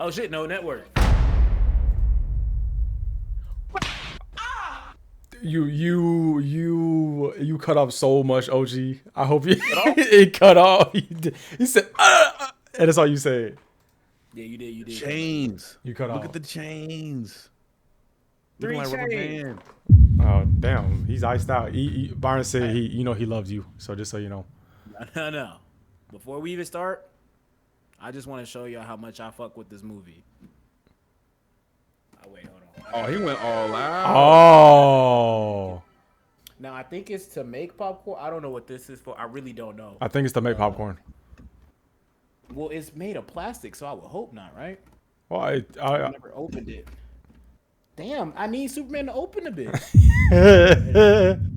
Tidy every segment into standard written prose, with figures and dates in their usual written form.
Oh shit, no network. You cut off so much, OG. I hope you Cut off? it cut off. He said, and that's all you said. Yeah, you did. You did cut me. Chains. You cut Look at off. the chains. Looking Three like rubber chains. band. Oh damn, he's iced out. Byron said Hey, he loves you. So just so you know. no. Before we even start, I just want to show you how much I fuck with this movie. Oh wait, hold on. Oh, he went all out. Oh, Now I think it's to make popcorn. I don't know what this is for. I really don't know. I think it's to make popcorn. Well, it's made of plastic, so I would hope not, right? Well, I've never opened it. Damn, I need Superman to open a bit.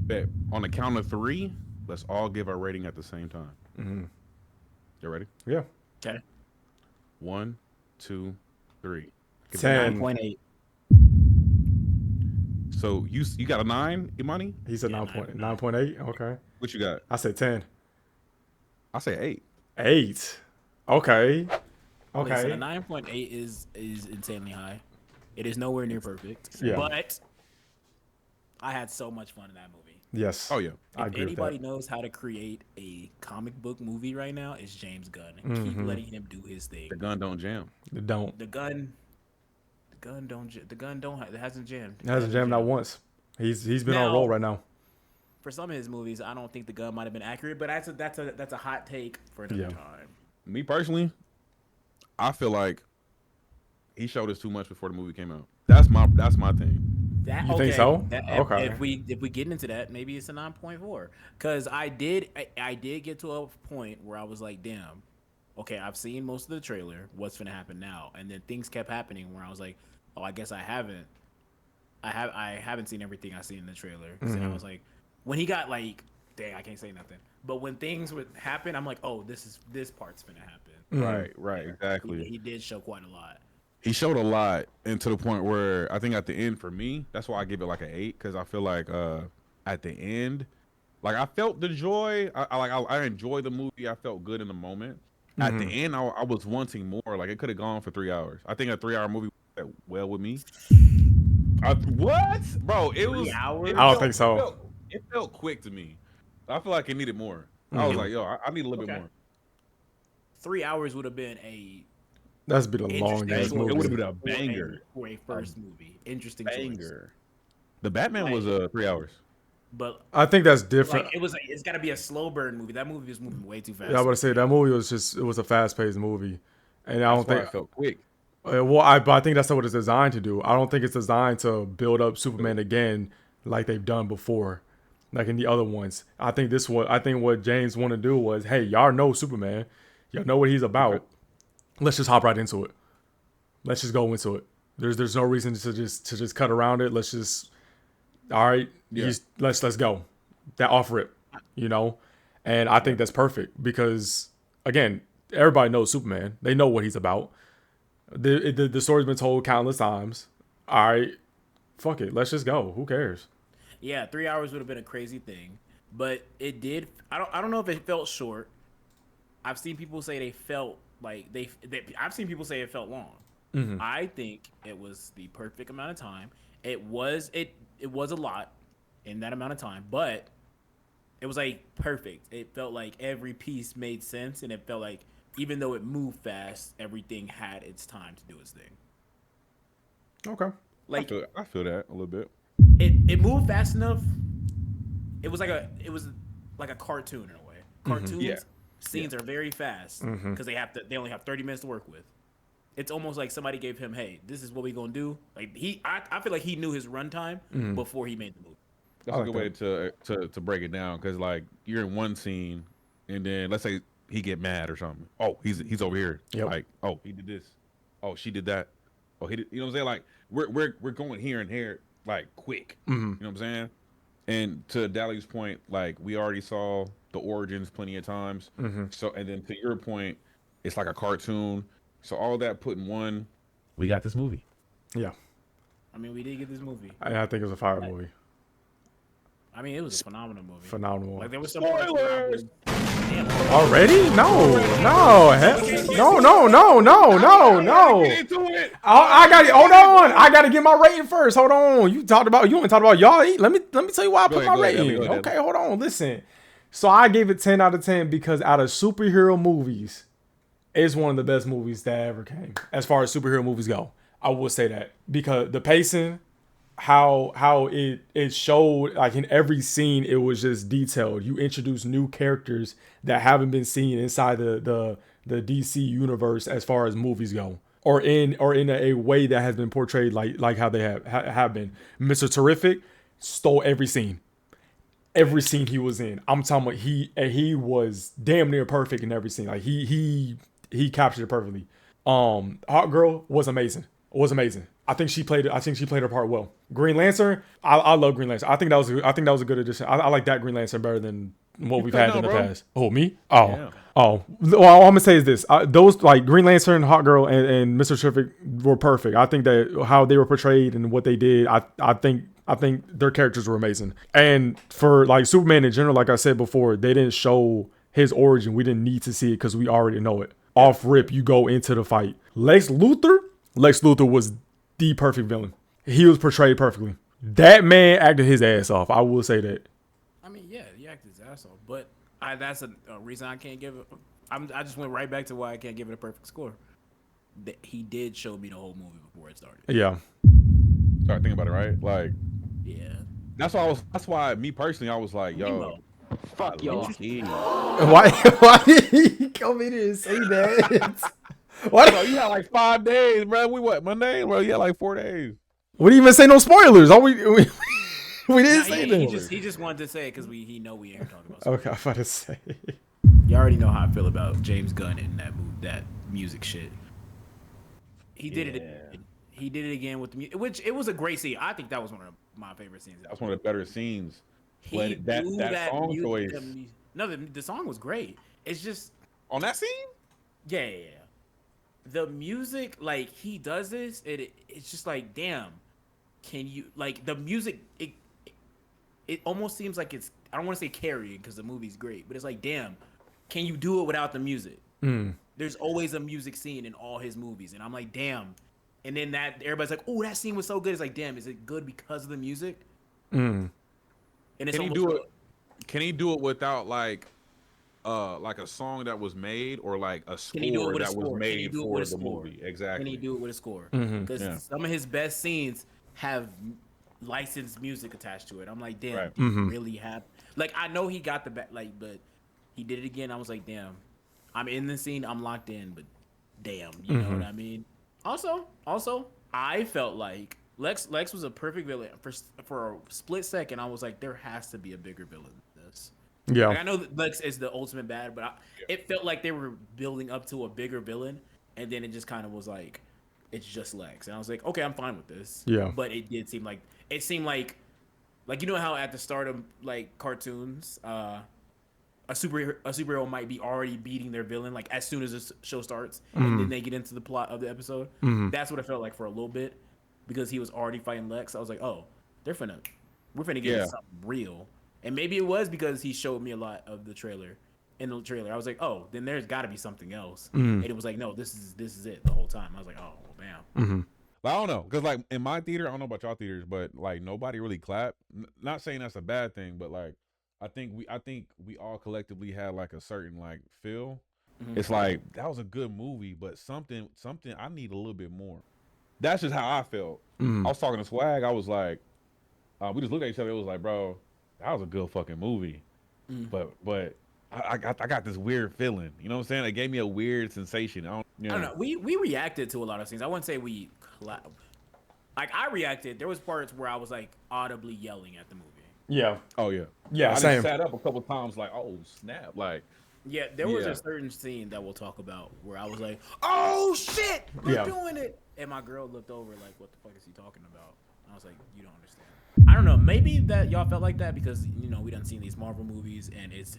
Bet. On the count of 3, let's all give our rating at the same time. Mm-hmm. You ready? Yeah. Okay. 1, 2, 3. 10. 9.8. So you got a 9, Imani? He said Yeah, 9.8. Okay. What you got? I said 10. I say 8. 8. Okay. Okay, so the Okay. 9.8 is insanely high. It is nowhere near perfect. Yeah. But I had so much fun in that movie. Yes. Oh yeah. I If agree with anybody that. knows how to create a comic book movie right now, it's James Gunn. Mm-hmm. Keep letting him do his thing. The gun don't jam. Don't. The gun don't. It hasn't jammed. It hasn't jammed out once. He's been on a Now, roll right now. For some of his movies, I don't think the gun might have been accurate, but that's a hot take for another Yeah. time. Me personally, I feel like he showed us too much before the movie came out. That's my thing. That, You think so? That, Okay. If we get into that, maybe it's a 9.4. Because I did get to a point where I was like, damn, okay, I've seen most of the trailer. What's gonna happen now? And then things kept happening where I was like, oh, I guess I haven't. I haven't seen everything I seen in the trailer. And I was like, when he got like, dang, I can't say nothing. But when things would happen, I'm like, oh, this part's gonna happen. Right, exactly. He did show quite a lot. He showed a lot, and to the point where I think at the end for me, that's why I give it like an 8, because I feel like at the end, like I felt the joy. I enjoyed the movie. I felt good in the moment. At the end, I was wanting more. Like it could have gone for 3 hours. I think a 3-hour movie went well with me. What, bro? It was. 3 hours? It I don't felt, think so. it felt quick to me. I feel like it needed more. I was like, yo, I need a little bit Okay. more. 3 hours would have been a That's been a long interesting ass choice It would have movie. been a banger. for a first movie. Interesting choice. Banger. The Batman was 3 hours. But I think that's different. like it's got to be a slow burn movie. That movie was moving way too fast. Yeah, I would say that movie it was a fast paced movie, and I don't That's why think. it felt quick. But I think that's not what it's designed to do. I don't think it's designed to build up Superman again like they've done before, like in the other ones. I think what James wanted to do was, hey, y'all know Superman, y'all know what he's about. Okay. Let's just hop right into it. Let's just go into it. There's no reason to just cut around it. Let's just all right. Yeah. Let's go. That off rip, you know, and I think that's perfect because again, everybody knows Superman. They know what he's about. The story's been told countless times. All right, fuck it. Let's just go. Who cares? Yeah, 3 hours would have been a crazy thing, but it did. I don't know if it felt short. I've seen people say they felt like I've seen people say it felt long. I think it was the perfect amount of time. It was a lot in that amount of time, but it was like perfect. It felt like every piece made sense, and it felt like even though it moved fast, everything had its time to do its thing. Okay. Like I feel that a little bit. it moved fast enough. It was like a cartoon in a way. Cartoons Yeah. scenes are very fast because they only have 30 minutes to work with. It's almost like somebody gave him, hey, this is what we gonna do. Like I feel like he knew his runtime before he made the movie. That's I a like good way to break it down, because like you're in one scene, and then let's say he get mad or something. Oh, he's over here. Yep. Like, oh, he did this. Oh, she did that. Oh, he did. You know what I'm saying? Like we're going here and here like quick. You know what I'm saying? And to Dally's point, like we already saw the origins plenty of times. So, and then to your point, it's like a cartoon. So all that put in one, we got this movie. Yeah, I mean, we did get this movie. I think it was a fire movie. I mean, it was a phenomenal movie. Phenomenal. Like there was some parts where I was, damn, Already? No. I got it. Hold on. I got to get my rating first. Hold on. You ain't talked about y'all eat. Let me tell you why I put my rating. Okay, hold on. Listen. So I gave it 10 out of 10 because out of superhero movies, it's one of the best movies that ever came. As far as superhero movies go, I will say that because the pacing, how it showed, like in every scene, it was just detailed. You introduce new characters that haven't been seen inside the DC universe as far as movies go, or in a way that has been portrayed like how they have been. Mr. Terrific stole every scene. Every scene he was in, I'm talking about he was damn near perfect in every scene. Like he captured it perfectly. Hot Girl was amazing. I think she played her part well. Green Lantern, I love Green Lantern. I think that was a good addition. I like that Green Lantern better than what we've had in the past. Oh, me? Oh. Yeah. Oh. Well, all I'm gonna say is this: those like Green Lantern, Hot Girl, and Mr. Terrific were perfect. I think that how they were portrayed and what they did, I think their characters were amazing. And for like Superman in general, like I said before, they didn't show his origin. We didn't need to see it because we already know it. Off rip, you go into the fight. Lex Luthor was the perfect villain. He was portrayed perfectly. That man acted his ass off. I will say that. I mean, yeah, he acted his ass off, but that's a reason I can't give it. I just went right back to why I can't give it a perfect score. That he did show me the whole movie before it started. Yeah. Start thinking about it, right? Like, yeah. That's why me personally, I was like, yo, fuck y'all. Why did he come in here and say that? What? Bro, you had like 5 days, bro. Monday? Bro, you had like 4 days. We didn't even say no spoilers. We didn't say that. He just wanted to say it because he know we ain't talking about spoilers. Okay, I was about to say. You already know how I feel about James Gunn and that music shit. He did it. He did it again with the music, which it was a great scene. I think that was one of my favorite scenes. That's one of the better scenes. That song choice. No, the song was great. It's just on that scene. Yeah. The music, like he does this, it's just like, damn. Can you like the music? It almost seems like it's. I don't want to say carrying because the movie's great, but it's like, damn. Can you do it without the music? There's always a music scene in all his movies, and I'm like, damn. And then everybody's like, oh, that scene was so good. It's like, damn, is it good because of the music? And it's Can he do it without like a song that was made or like a score that was made for the movie? Exactly. Can he do it with a score? Because some of his best scenes have licensed music attached to it. I'm like, damn, do you really have? Like, I know he got the back, like, but he did it again. I was like, damn, I'm in the scene, I'm locked in, but damn, you know what I mean? Also, I felt like Lex was a perfect villain. For a split second, I was like, there has to be a bigger villain than this. Yeah. Like, I know that Lex is the ultimate bad, but it felt like they were building up to a bigger villain, and then it just kind of was like, it's just Lex. And I was like, okay, I'm fine with this. Yeah. But it seemed like you know how at the start of like cartoons, a superhero might be already beating their villain like as soon as the show starts, and then they get into the plot of the episode. That's what it felt like for a little bit, because he was already fighting Lex. I was like, oh, we're finna get something real. And maybe it was because he showed me a lot of the trailer. In the trailer, I was like, oh, then there's got to be something else. And it was like, no, this is it the whole time. I was like, oh, damn. I don't know, because like in my theater, I don't know about y'all theaters, but like nobody really clapped. Not saying that's a bad thing, but like I think we all collectively had like a certain like feel. It's like that was a good movie, but something I need a little bit more. That's just how I felt. I was talking to Swag. I was like, we just looked at each other. It was like, bro, that was a good fucking movie, but I got this weird feeling. You know what I'm saying? It gave me a weird sensation. I don't know. We reacted to a lot of scenes. I wouldn't say we clapped. Like, I reacted. There was parts where I was like audibly yelling at the movie. Yeah. Oh yeah. Yeah. I Same. just sat up a couple times like, oh snap, like. Yeah, there was a certain scene that we'll talk about where I was like, oh shit, we're doing it. And my girl looked over like, what the fuck is he talking about? And I was like, you don't understand. I don't know. Maybe that y'all felt like that because, you know, we done seen these Marvel movies and it's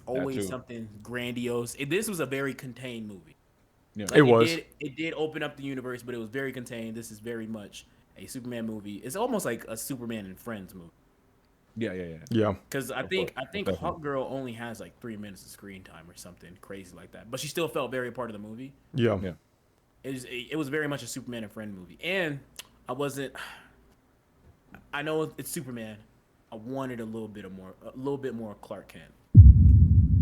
always something grandiose. This was a very contained movie. Yeah. Like it did open up the universe, but it was very contained. This is very much a Superman movie. It's almost like a Superman and Friends movie. Yeah. Because I think Hawk Girl only has like 3 minutes of screen time or something crazy like that, but she still felt very part of the movie. Yeah. It was very much a Superman and friend movie, and I wasn't. I know it's Superman. I wanted a little bit more Clark Kent.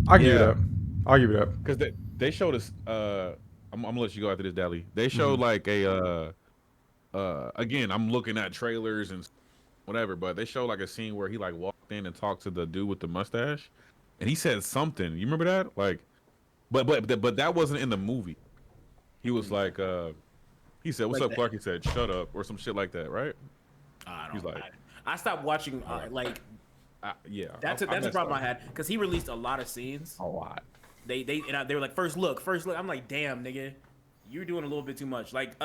I give you that. I'll give you that. Because they showed us. I'm gonna let you go after this, Dally. They showed like a. Again, I'm looking at trailers and whatever, but they showed like a scene where he like walked in and talked to the dude with the mustache, and he said something. You remember that? Like, but that wasn't in the movie. He was like, he said, "What's up, Clark?" He said, "Shut up," or some shit like that, right? I don't. I stopped watching. Yeah, that's a problem I had because he released a lot of scenes. A lot. They were like first look. I'm like, damn, nigga, you're doing a little bit too much. Like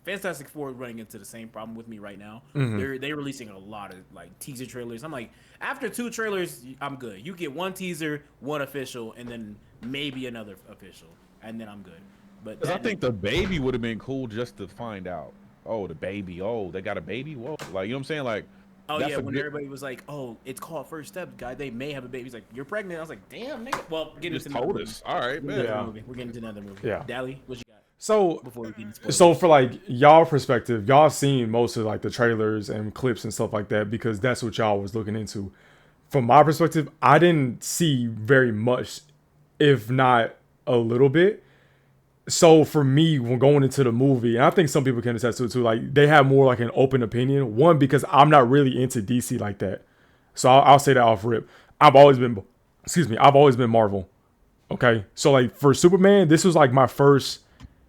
Fantastic Four is running into the same problem with me right now. They're releasing a lot of like teaser trailers. I'm like, after 2 trailers, I'm good. You get 1 teaser, 1 official, and then maybe another official, and then I'm good. But I think the baby would have been cool just to find out. Oh, the baby. Oh, they got a baby. Whoa, like, you know what I'm saying? Like, oh yeah, when everybody was like, "Oh, it's called First Steps, guy. They may have a baby." He's like, "You're pregnant." I was like, "Damn, nigga." Well, getting into told us. All right, man. We're getting to another movie. Yeah. Dally, what you got? So before we get into so for like y'all perspective, y'all seen most of like the trailers and clips and stuff like that because that's what y'all was looking into. From my perspective, I didn't see very much, if not a little bit. So for me, when going into the movie, and I think some people can attest to it too, like they have more like an open opinion. One, because I'm not really into DC like that. So I'll say that off rip. I've always been Marvel. Okay. So like for Superman, this was like my first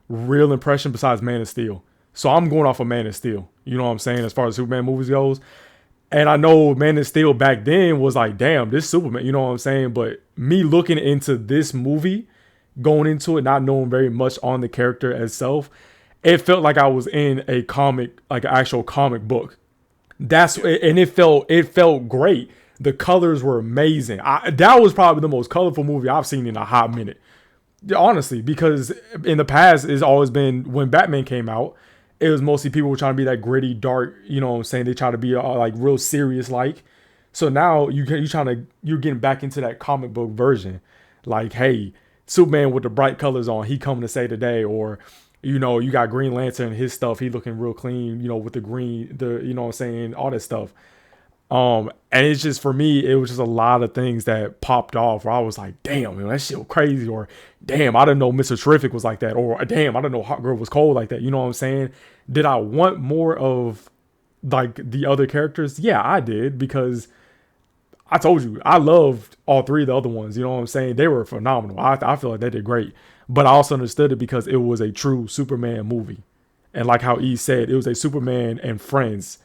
real impression besides Man of Steel. So I'm going off of Man of Steel. You know what I'm saying? As far as Superman movies goes. And I know Man of Steel back then was like, damn, this Superman, you know what I'm saying? But me looking into this movie, going into it, not knowing very much on the character itself, it felt like I was in a comic, like an actual comic book. And it felt great. The colors were amazing. That was probably the most colorful movie I've seen in a hot minute. Honestly, because in the past, it's always been when Batman came out, it was mostly people were trying to be that gritty, dark, you know what I'm saying? They try to be like real serious like. So now you're getting back into that comic book version. Like, hey, Superman with the bright colors on, he coming to save the day, or you know, you got Green Lantern, his stuff, he looking real clean, you know, with the green, you know what I'm saying, all that stuff. And it's just, for me, it was just a lot of things that popped off where I was like, damn, man, that shit was crazy, or damn, I didn't know Mr. Terrific was like that, or damn, I didn't know Hot Girl was cold like that. You know what I'm saying? Did I want more of like the other characters? Yeah, I did, because I told you, I loved all 3 of the other ones. You know what I'm saying? They were phenomenal. I feel like they did great. But I also understood it because it was a true Superman movie. And like how E said, it was a Superman and friends.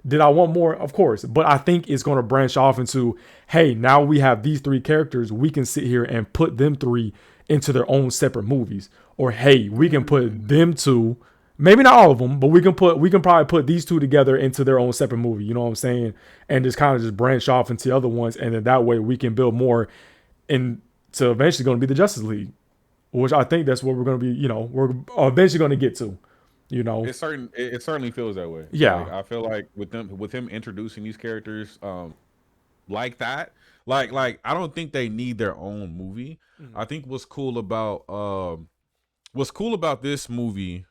Did I want more? Of course. But I think it's going to branch off into, hey, now we have these 3 characters. We can sit here and put them 3 into their own separate movies. Or, hey, we can put them 2, maybe not all of them, but we can probably put these 2 together into their own separate movie. You know what I'm saying? And just kind of just branch off into other ones. And then that way we can build more into eventually going to be the Justice League, which I think that's what we're going to be, you know, we're eventually going to get to, you know. It certainly feels that way. Yeah. Like, I feel like with him introducing these characters like that, like I don't think they need their own movie. Mm-hmm. I think what's cool about this movie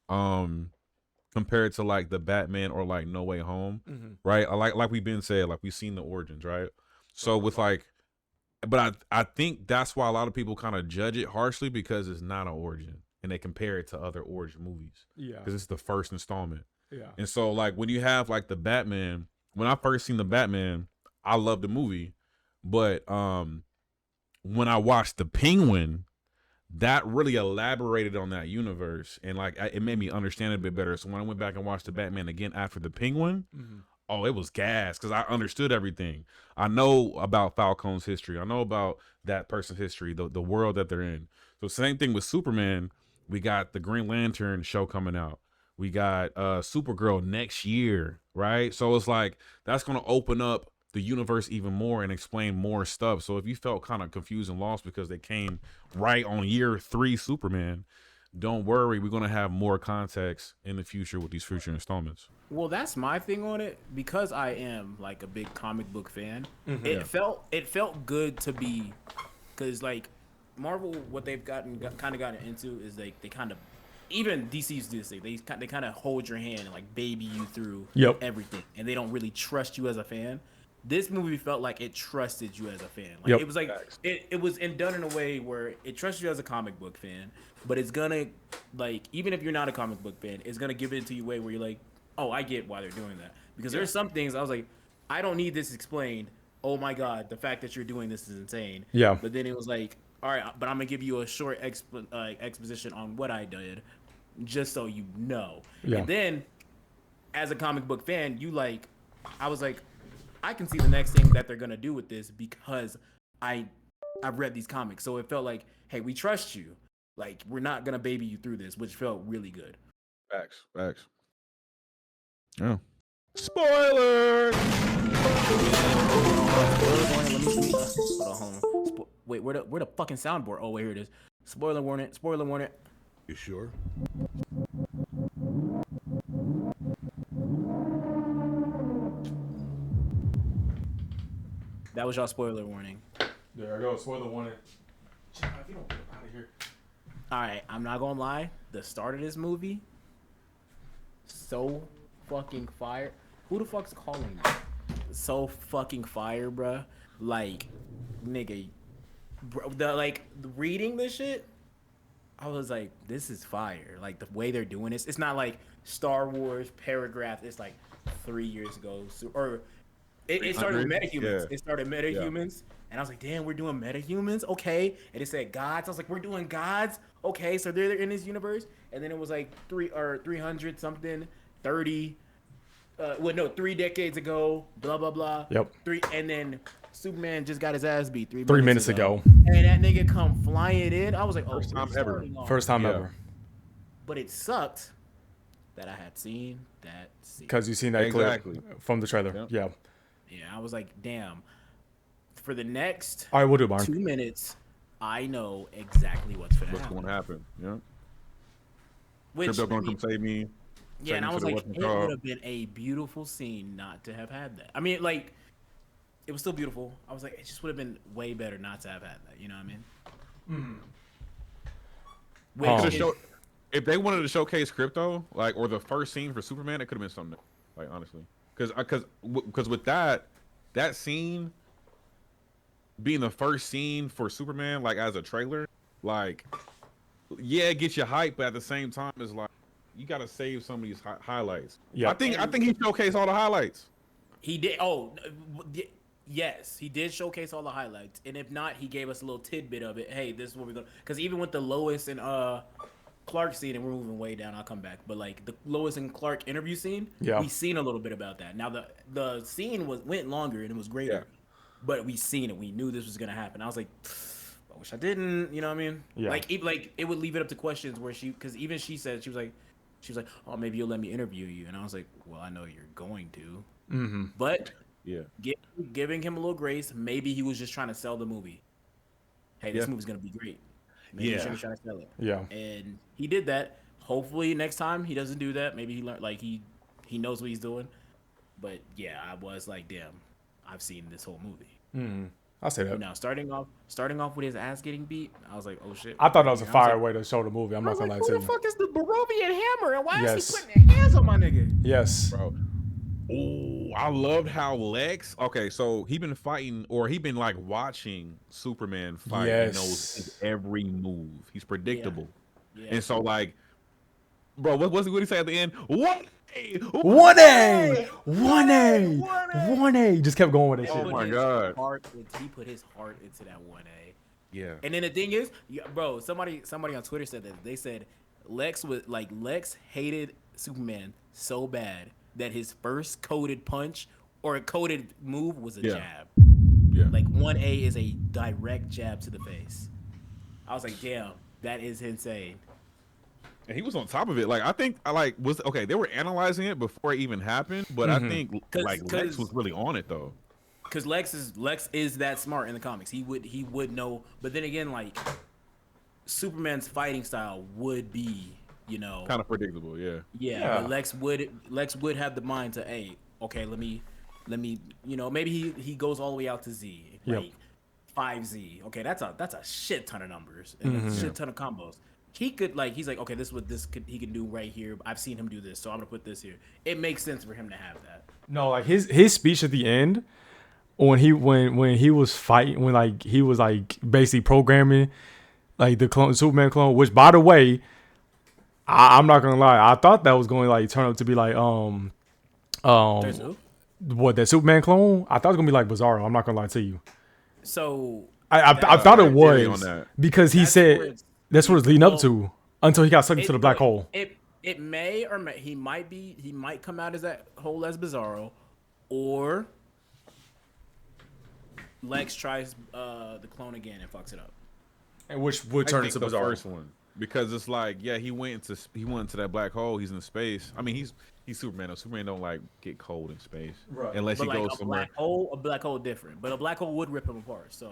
compared to like the Batman or like No Way Home, mm-hmm. right? Like we've been said, like we've seen the origins, right? So with like, but I think that's why a lot of people kind of judge it harshly, because it's not an origin and they compare it to other origin movies. Yeah. Because it's the first installment. Yeah. And so like when you have like the Batman, when I first seen the Batman, I loved the movie, but when I watched the Penguin, that really elaborated on that universe, and like it made me understand it a bit better. So when I went back and watched the Batman again after the Penguin, mm-hmm. oh, it was gas, because I understood everything. I know about Falcone's history. I know about that person's history, the world that they're in. So same thing with Superman. We got the Green Lantern show coming out. We got Supergirl next year, right? So it's like that's going to open up the universe even more and explain more stuff. So if you felt kind of confused and lost because they came right on year 3 Superman, don't worry, we're gonna have more context in the future with these future installments. Well, that's my thing on it because I am like a big comic book fan. It felt good to be, because like Marvel, what they've kind of gotten into is like they kind of, even DC's do this thing. They kind of hold your hand and like baby you through everything, and they don't really trust you as a fan. This movie felt like it trusted you as a fan. Like it was like it was done in a way where it trusts you as a comic book fan, but it's gonna, like, even if you're not a comic book fan, it's gonna give it to you a way where you're like, oh, I get why they're doing that. Because there's some things I was like, I don't need this explained. Oh my god, the fact that you're doing this is insane. Yeah. But then it was like, all right, but I'm gonna give you a short exposition on what I did, just so you know. Yeah. And then, as a comic book fan, I was like, I can see the next thing that they're gonna do with this because I've read these comics, so it felt like, hey, we trust you. Like, we're not gonna baby you through this, which felt really good. Facts. Oh. Spoiler! Wait, where the fucking soundboard? Oh, wait, here it is. Spoiler warning. You sure? That was y'all spoiler warning. There I go. Spoiler warning. If you don't get out of here. All right, I'm not gonna lie. The start of this movie, so fucking fire. Who the fuck's calling me? So fucking fire, bruh. Like, nigga, bro, reading this shit, I was like, this is fire. Like, the way they're doing this, it's not like Star Wars paragraph. It's like 3 years ago, it started with metahumans. Yeah. It started metahumans, and I was like, damn, we're doing metahumans, okay. And it said gods. I was like, we're doing gods, okay. So they're in this universe, and then it was like 300 something, 30. 3 decades ago, blah blah blah. Yep. And then Superman just got his ass beat 3 minutes ago. And that nigga come flying in. I was like, oh, First time ever. But it sucked that I had seen that scene. Because you seen that clip from the trailer. Yep. Yeah. Yeah, I was like, damn. For the next All right, we'll do, Mark. 2 minutes, I know exactly what's going to happen. Yeah. Which, Krypto gonna come save me. Yeah, and I was like, it would have been a beautiful scene not to have had that. I mean, like, it was still beautiful. I was like, it just would have been way better not to have had that. You know what I mean? If they wanted to showcase Krypto, like, or the first scene for Superman, it could have been something. Like, honestly, because with that scene being the first scene for Superman, like, as a trailer, like, yeah, it gets you hyped, but at the same time, it's like, you gotta save some of these highlights. Yeah, I think he showcased all the highlights. He did. Yes, he did showcase all the highlights, and if not, he gave us a little tidbit of it. Hey, this is what we're going. Because even with the Lois and Clark scene, and we're moving way down. I'll come back, but like the Lois and Clark interview scene, we seen a little bit about that. Now the scene went longer and it was greater, but we seen it. We knew this was gonna happen. I was like, I wish I didn't. You know what I mean? Yeah. Like it would leave it up to questions where because even she said she was like, oh, maybe you'll let me interview you, and I was like, well, I know you're going to, but giving him a little grace. Maybe he was just trying to sell the movie. Hey, this movie's gonna be great. Maybe he's trying to sell it. Yeah, and he did that. Hopefully, next time he doesn't do that. Maybe he learned, like he knows what he's doing. But yeah, I was like, damn, I've seen this whole movie. I'll say that. Now, starting off with his ass getting beat, I was like, oh shit. I thought that was a fire way to show the movie. I'm not gonna lie to you. Who the fuck is the Barovian hammer, and why is he putting his hands on my nigga? Yes, bro. Oh, I loved how Lex. Okay, so he been fighting, or he been like watching Superman fight. He knows his every move. He's predictable, and so like, bro, what did he say at the end? One A. Just kept going with that shit. Oh my god. He put his heart into that 1A. Yeah. And then the thing is, bro, somebody on Twitter said that. They said Lex hated Superman so bad that his first coded punch or a coded move was a jab. Yeah. Like 1A is a direct jab to the face. I was like, damn, that is insane. And he was on top of it. Like, I think they were analyzing it before it even happened, but I think Lex was really on it though. Because Lex is that smart in the comics. He would know. But then again, like, Superman's fighting style would be, you know, Kind of predictable, yeah. yeah, but Lex would have the mind to, hey, okay, let me, you know, maybe he goes all the way out to Z, Yep. like 5Z. Okay, that's a shit ton of numbers and a shit ton of combos. He could like he's like, okay, this is what he can do right here. I've seen him do this, so I'm gonna put this here. It makes sense for him to have that. No, like his speech at the end when he was fighting, when like he was like basically programming like the Superman clone, which by the way, I'm not gonna lie, I thought that was going to like turn up to be like There's who? what, that Superman clone? I thought it was gonna be like Bizarro. I'm not gonna lie to you. So I thought it theory on was that. because he That's where said it's- that's what it's leading up to until he got sucked into the black look, hole. It may or may he might come out as that hole as Bizarro, or Lex tries the clone again and fucks it up. And which would I turn think into the Bizarro. first one, because it's like, yeah, he went into that black hole. He's in space. I mean, he's Superman. Though. Superman don't like get cold in space, Right. unless But he like goes somewhere. a black hole different. But a black hole would rip him apart. So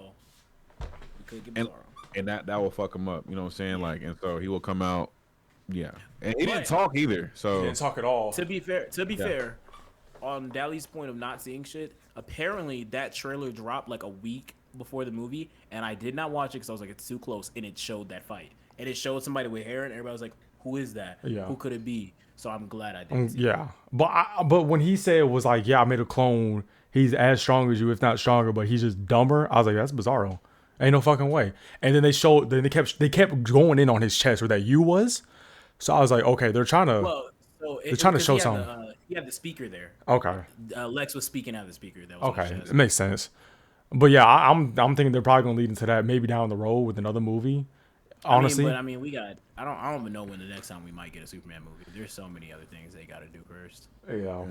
you could get And, Bizarro. and that will fuck him up. You know what I'm saying? Like, and so he will come out. Yeah, and he didn't But- talk either. So He didn't talk at all. To be fair, on Dali's point of not seeing shit, apparently that trailer dropped like a week before the movie, and I did not watch it because I was like, it's too close, and it showed that fight, and it showed somebody with hair, and everybody was like, who is that? Yeah. Who could it be? So I'm glad I didn't. See it. Yeah, but when he said it was like, yeah, I made a clone. He's as strong as you, if not stronger, but he's just dumber. I was like, that's Bizarro. Ain't no fucking way. And then they kept going in on his chest where that U was. So I was like, okay, they're trying to. Well, so They're trying to show he had something. he had the speaker there. Okay, Lex was speaking out of the speaker. That was on his okay, chest. it makes sense. But yeah, I'm thinking they're probably gonna lead into that maybe down the road with another movie. Honestly, I mean, we got. I don't even know when the next time we might get a Superman movie. There's so many other things they got to do first. yeah.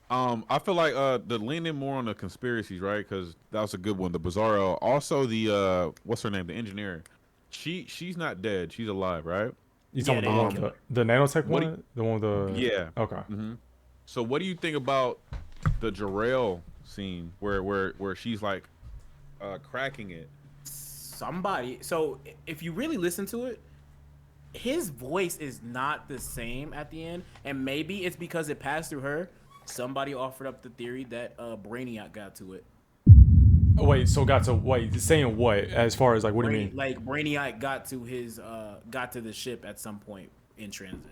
I feel like the leaning more on the conspiracies, right? Because that was a good one. The Bizarro, also the what's her name, the engineer. She's not dead. She's alive, right? You talking about they the nanotech What do one? The one with the Yeah. Okay. So what do you think about the Jarrell scene where she's like cracking it? Somebody. So if you really listen to it, his voice is not the same at the end, and maybe it's because it passed through her. Somebody offered up the theory that Brainiac got to it. Oh, wait, so saying what as far as like what do you mean? Like Brainiac got to the ship at some point in transit.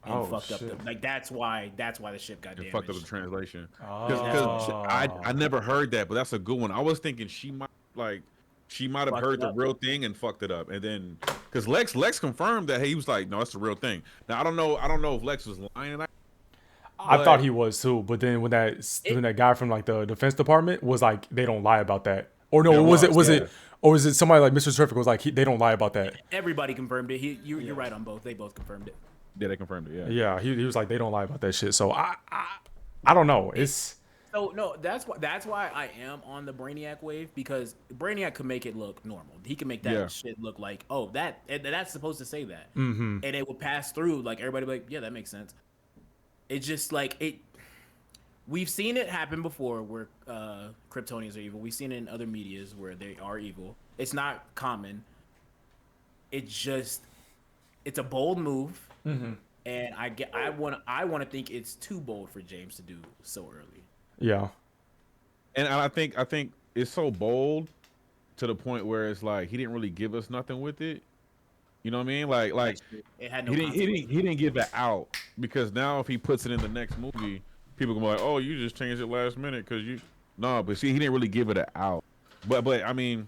And Oh, fucked up shit. like that's why the ship got damaged. Fucked up the translation. Oh. Because I never heard that, but that's a good one. I was thinking she might have Fucked heard it the up. real thing and fucked it up, and then because Lex confirmed that he was like, no, that's the real thing. Now I don't know if Lex was lying. I thought he was too, but then when that guy from like the Defense Department was like, they don't lie about that, or no, It was was, it, or was it somebody like Mr. Terrific was like, they don't lie about that? Everybody confirmed it. You're right on both. They both confirmed it. Yeah, they confirmed it. Yeah. Yeah, he was like, they don't lie about that shit. So I don't know. It's So no, that's why I am on the Brainiac wave, because Brainiac could make it look normal. He can make that Yeah. shit look like, oh, that's supposed to say that, and it would pass through like everybody would be like, yeah, that makes sense. It's just like it. We've seen it happen before where Kryptonians are evil. We've seen it in other medias where they are evil. It's not common. It's a bold move, and I want to think it's too bold for James to do so early. yeah. And I think it's so bold to the point where it's like he didn't really give us nothing with it. You know what I mean? Like It had no. he didn't give it out, because now if he puts it in the next movie, people gonna be like, oh, you just changed it last minute because you. No, but see, he didn't really give it out. But I mean,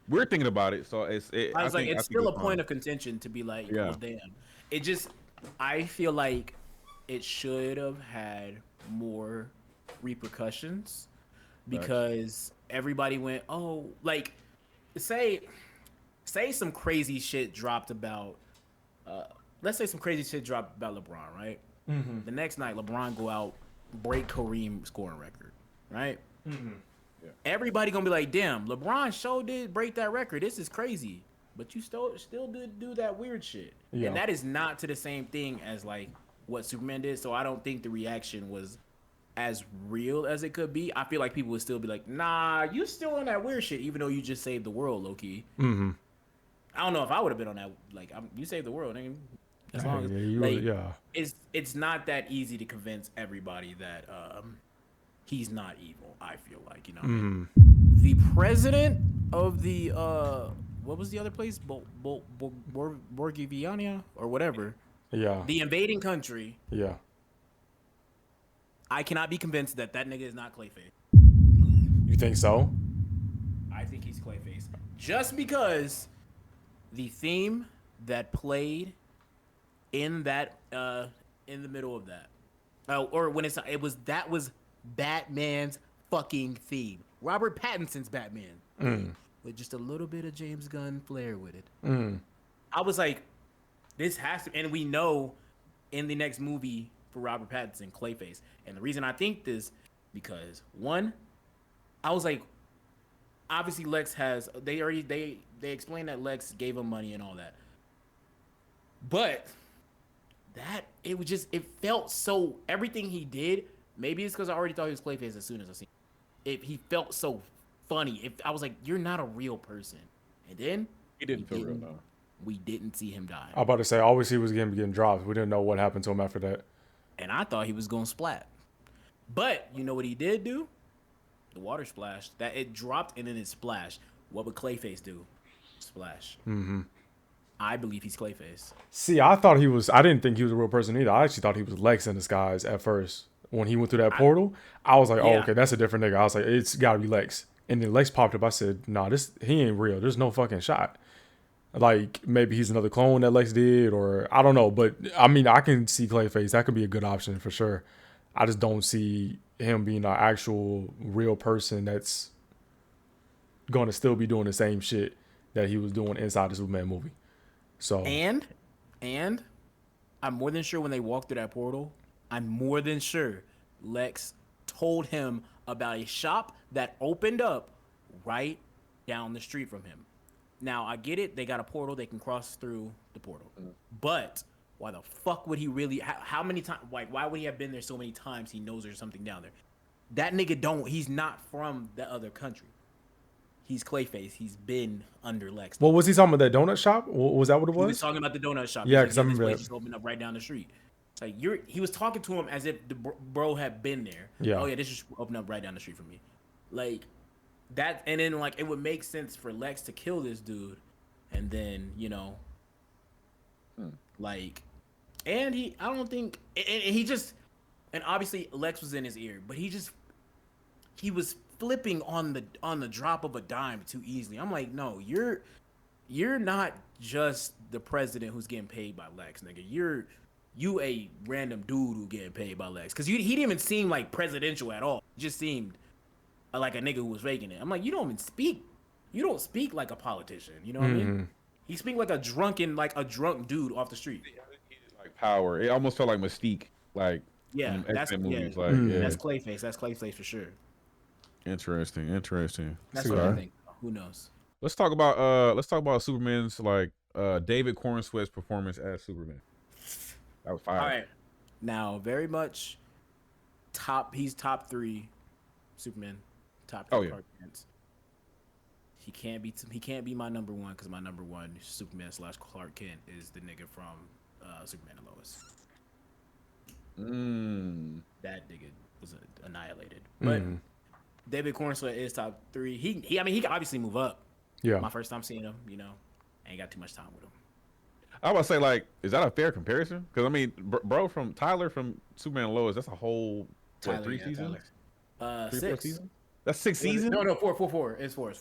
we're thinking about it, so it's Still a point of contention to be like, Yeah. well, damn. I feel like it should have had more repercussions, because everybody went, oh, like, say some crazy shit dropped about, let's say some crazy shit dropped about LeBron, right? The next night, LeBron go out, break Kareem's scoring record, right? Everybody gonna be like, damn, LeBron sure did break that record. This is crazy. But you still did do that weird shit. Yeah. And that is not to the same thing as like what Superman did. So I don't think the reaction was as real as it could be. I feel like people would still be like, nah, you still on that weird shit, even though you just saved the world, low-key. I don't know if I would have been on that. Like, you saved the world, nigga. As long as it's not that easy to convince everybody that he's not evil. I feel like the president of the what was the other place? Borgiviania or whatever. Yeah. The invading country. Yeah. I cannot be convinced that nigga is not Clayface. You think so? I think he's Clayface. Just because the theme that played in that in the middle of that, or when it was Batman's fucking theme. Robert Pattinson's Batman with just a little bit of James Gunn flair with it. I was like, this has to, and we know in the next movie for Robert Pattinson, Clayface. And the reason I think this, because one, I was like, obviously Lex has, they explained that Lex gave him money and all that. But that, it felt so, everything he did, maybe it's because I already thought he was Clayface as soon as I seen it. He felt so funny. I was like, you're not a real person. And then He didn't feel real, though. We didn't see him die. I was about to say, always he was getting dropped. We didn't know what happened to him after that. And I thought he was going to splat. But you know what he did do? The water splash. That it dropped and then it splashed. What would Clayface do? Splash. Mm-hmm. I believe he's Clayface. See, I didn't think he was a real person either. I actually thought he was Lex in disguise at first. When he went through that portal, I was like, oh, okay, that's a different nigga. I was like, it's got to be Lex. And then Lex popped up. I said, nah, he ain't real. There's no fucking shot. Like, maybe he's another clone that Lex did, or I don't know. But, I mean, I can see Clayface. That could be a good option for sure. I just don't see him being an actual real person that's going to still be doing the same shit that he was doing inside the Superman movie. So And I'm more than sure when they walked through that portal, I'm more than sure Lex told him about a shop that opened up right down the street from him. Now, I get it. They got a portal. They can cross through the portal. But why the fuck would he really... How many times... Like, why would he have been there so many times he knows there's something down there? That nigga he's not from the other country. He's Clayface. He's been under Lex. Well, was he talking about that donut shop? Was that what it was? He was talking about the donut shop. Yeah, because I remember that. Just opened up right down the street. It's like, he was talking to him as if the bro had been there. Yeah. Oh, yeah, this just opened up right down the street from me. Like... That, and then like it would make sense for Lex to kill this dude, and then like, and I don't think, and he just, and obviously Lex was in his ear, but he was flipping on the drop of a dime too easily. I'm like, no, you're not just the president who's getting paid by Lex, nigga. You a random dude who getting paid by Lex, because he didn't even seem like presidential at all. It just seemed like a nigga who was faking it. I'm like, you don't speak like a politician. You know what I mean? He speak like a drunk dude off the street. He like power. It almost felt like Mystique. Like that's movies. That's Clayface. That's Clayface for sure. Interesting. That's what I think. Who knows? Let's talk about Superman's David Cornsweet's performance as Superman. That was fire. All right. Now, very much he's top 3 Superman. Top 3 Clark Kents. He can't be my number 1 because my number 1 Superman / Clark Kent is the nigga from Superman and Lois. That nigga was annihilated. But David Cornsweet is top 3. He can obviously move up. Yeah. My first time seeing him, ain't got too much time with him. I would say, like, is that a fair comparison? Because I mean, bro, from Tyler from Superman and Lois, that's a whole 3 seasons. 6 seasons. That's 6 seasons. No, 4. It's 4.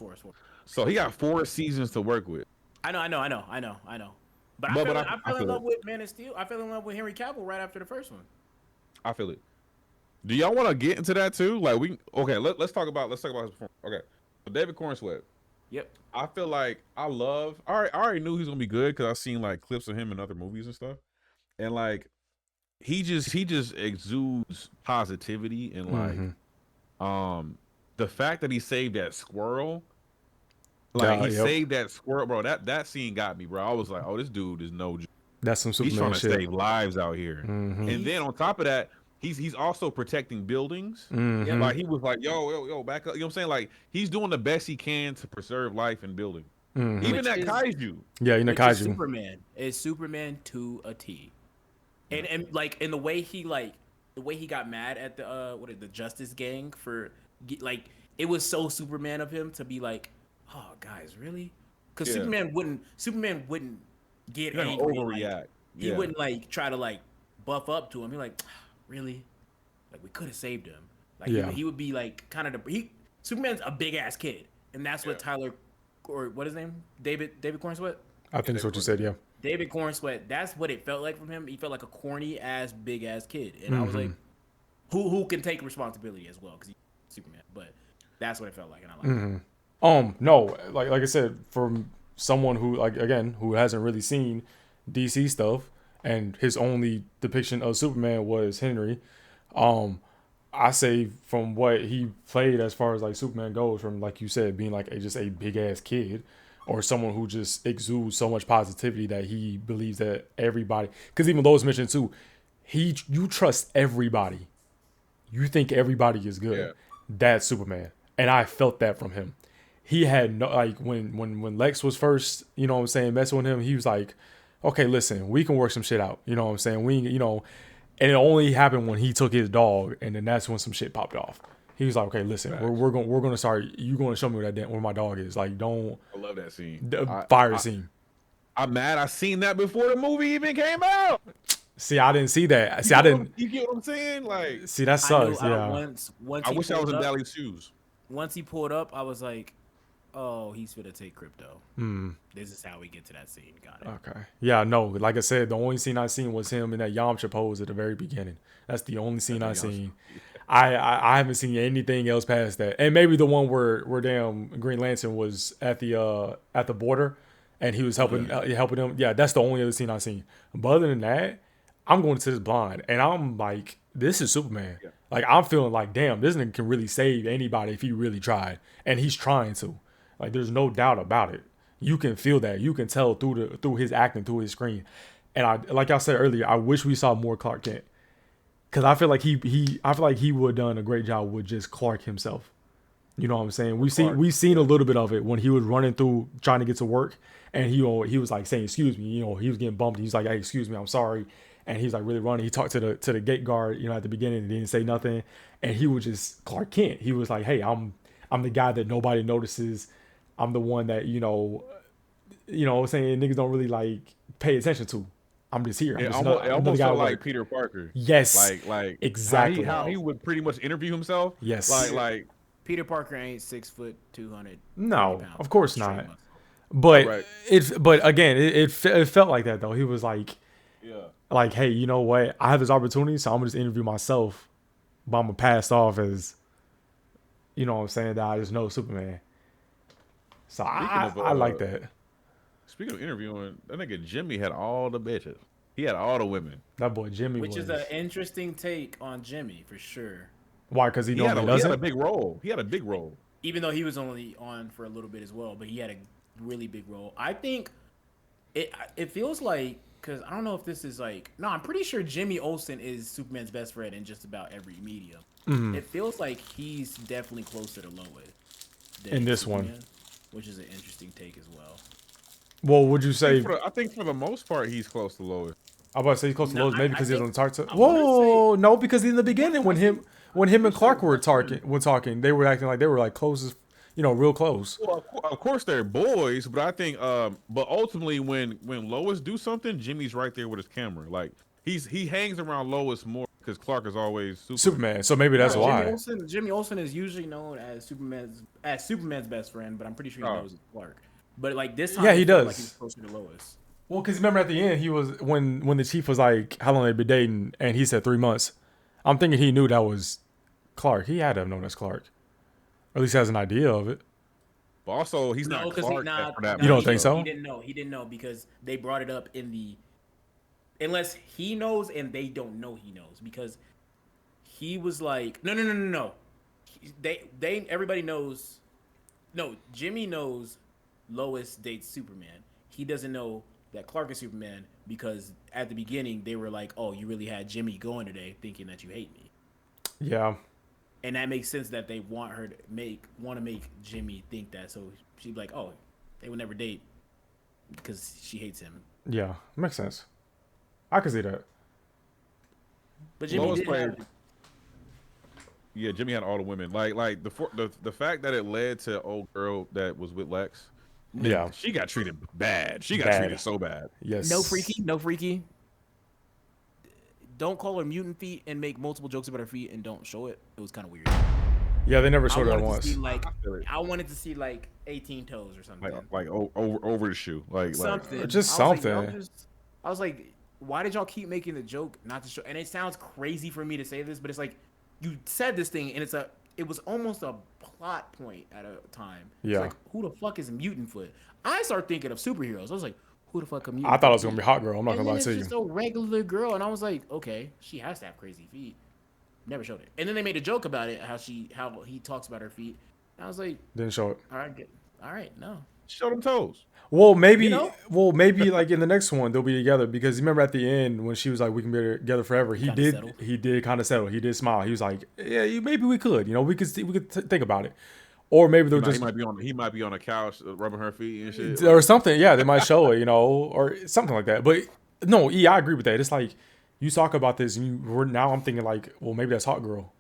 So he got 4 seasons to work with. I know. But I fell in love with Man of Steel. I fell in love with Henry Cavill right after the first one. I feel it. Do y'all want to get into that too? Like let's talk about his performance. Okay, so David Cornsweet. Yep. I feel like I already knew he was gonna be good because I've seen like clips of him in other movies and stuff, and like he just exudes positivity and like the fact that he saved that squirrel. Like he saved that squirrel, bro. That scene got me, bro. I was like, oh, this dude is no. That's some Superman He's trying to shit. save lives out here, and then on top of that, he's also protecting buildings. Like he was like, yo, back up. You know what I'm saying? Like he's doing the best he can to preserve life in building. Even that kaiju. Yeah, you know, which is kaiju. Superman is Superman to a T, and like in the way he got mad at the Justice Gang for like it was so Superman of him to be like, oh guys, really? Because Superman wouldn't get You're gonna angry. overreact. He wouldn't like try to like buff up to him. He's like, really? Like we could have saved him. Like he would be like kind of Superman's a big ass kid, and that's what Tyler, or what is his name, David Cornsweet. I think that's what you said. Yeah. David Cornsweet. That's what it felt like from him. He felt like a corny ass big ass kid, and I was like, who can take responsibility as well because he's Superman. But that's what it felt like, and I like it. No, like I said, from someone who who hasn't really seen DC stuff, and his only depiction of Superman was Henry. I say from what he played as far as like Superman goes, from like you said, being like just a big ass kid, or someone who just exudes so much positivity that he believes that everybody. Because even Lois mentioned too, you trust everybody. You think everybody is good. Yeah. That's Superman, and I felt that from him. He had no like when Lex was first, you know what I'm saying, messing with him. He was like, okay, listen, we can work some shit out. You know what I'm saying? And it only happened when he took his dog, and then that's when some shit popped off. He was like, "Okay, listen, we're gonna start. You gonna show me where my dog is? Like, don't." I love that scene. The fire scene. I'm mad. I seen that before the movie even came out. See, I didn't see that. See, I didn't. You get what I'm saying? Like, see, that sucks. Yeah. Once I wish I was in Dally's shoes. Once he pulled up, I was like, oh, he's gonna take Krypto. This is how we get to that scene. Got it. Okay. Yeah, no, like I said, the only scene I seen was him in that Yamcha pose at the very beginning. That's the only scene I seen. I haven't seen anything else past that. And maybe the one where damn Green Lantern was at the border and he was helping him. Yeah, that's the only other scene I seen. But other than that, I'm going to this blind and I'm like, this is Superman. Yeah. Like I'm feeling like, damn, this nigga can really save anybody if he really tried. And he's trying to. Like there's no doubt about it. You can feel that. You can tell through his acting, through his screen. And like I said earlier, I wish we saw more Clark Kent. Cause I feel like he would have done a great job with just Clark himself. You know what I'm saying? We've seen a little bit of it when he was running through trying to get to work, and he was like saying excuse me. You know, he was getting bumped. He's like, hey, excuse me, I'm sorry. And he's like really running. He talked to the gate guard, you know, at the beginning and didn't say nothing. And he was just Clark Kent. He was like, hey, I'm the guy that nobody notices. I'm the one that, you know what I'm saying, niggas don't really like pay attention to. I'm just here. It almost felt like Peter Parker. Yes. Like exactly how he would pretty much interview himself. Yes. Like Peter Parker ain't 6 foot 200. No, pounds, of course not. But again, it felt like that though. He was like, like, hey, you know what? I have this opportunity, so I'm gonna just interview myself, but I'm gonna pass off as, you know what I'm saying, that I just know Superman. So I like that. Speaking of interviewing, that nigga Jimmy had all the bitches. He had all the women. That boy Jimmy Which is an interesting take on Jimmy, for sure. Why? Because he normally doesn't? He had a big role. He had a big role. Even though he was only on for a little bit as well, but he had a really big role. I think it feels like, because I don't know if this is like... No, I'm pretty sure Jimmy Olsen is Superman's best friend in just about every medium. Mm-hmm. It feels like he's definitely closer to Lois in this Superman, one. Which is an interesting take as well. Well, would you say... I think for the most part, he's close to Lois. I'm about to say he's close to Lois, maybe because he doesn't talk to... Whoa, no, because in the beginning, when him and Clark were talking, they were acting like they were like close as, you know, real close. Well, of course they're boys, but I think, but ultimately when Lois do something, Jimmy's right there with his camera. Like he hangs around Lois more because Clark is always Superman. So maybe that's why. Jimmy Olsen is usually known as Superman's best friend, but I'm pretty sure he knows it's Clark. But like this time, he does. Like he's closer to Lois. Well, because remember at the end, he was when the chief was like, "How long they been dating?" and he said 3 months. I'm thinking he knew that was Clark. He had to have known that's Clark, or at least has an idea of it. But also, he's not Clark. You don't think so? He didn't know because they brought it up in the. Unless he knows and they don't know he knows, because he was like, no. Everybody knows. No, Jimmy knows Lois dates Superman. He doesn't know that Clark is Superman because at the beginning they were like, "Oh, you really had Jimmy going today, thinking that you hate me." Yeah, and that makes sense that they want to make Jimmy think that. So she'd be like, "Oh, they would never date because she hates him. Yeah, makes sense. I can see that. But Jimmy Lois did played. have, Yeah, Jimmy had all the women. Like the fact that it led to old girl that was with Lex. Yeah, She got treated bad. She got Bad. treated so bad. yes. no freaky. Don't call her mutant feet and make multiple jokes about her feet and don't show it. It was kind of weird. Yeah, they never I showed her wanted to once. see like feel it. I wanted to see like 18 toes or something. Over the shoe. Like Something. Just I was like, something. y'all I was like, why did y'all keep making the joke not to show? And it sounds crazy for me to say this, but it's like you said this thing, and it was almost a plot point at a time. It's Yeah. like, who the fuck is a mutant foot? I started thinking of superheroes. I was like, who the fuck a mutant? I thought it was Foot gonna be is? Hot Girl. I'm not And gonna then lie it's to you. just a regular girl, and I was like, okay, she has to have crazy feet. Never showed it. And then they made a joke about it, how he talks about her feet. And I was like, Didn't show it. all right, no. show them toes. Well, maybe. You know? Well, maybe like in the next one they'll be together because you remember at the end when she was like, "We can be together forever." He Kinda did. settled. He did kind of settle. He did smile. He was like, "Yeah, maybe we could. You know, we could think about it." Or maybe they'll just He might be on a couch rubbing her feet and shit. or something. Yeah, they might show it. You know, or something like that. But no, I agree with that. It's like you talk about this, and now I'm thinking like, well, maybe that's Hot Girl.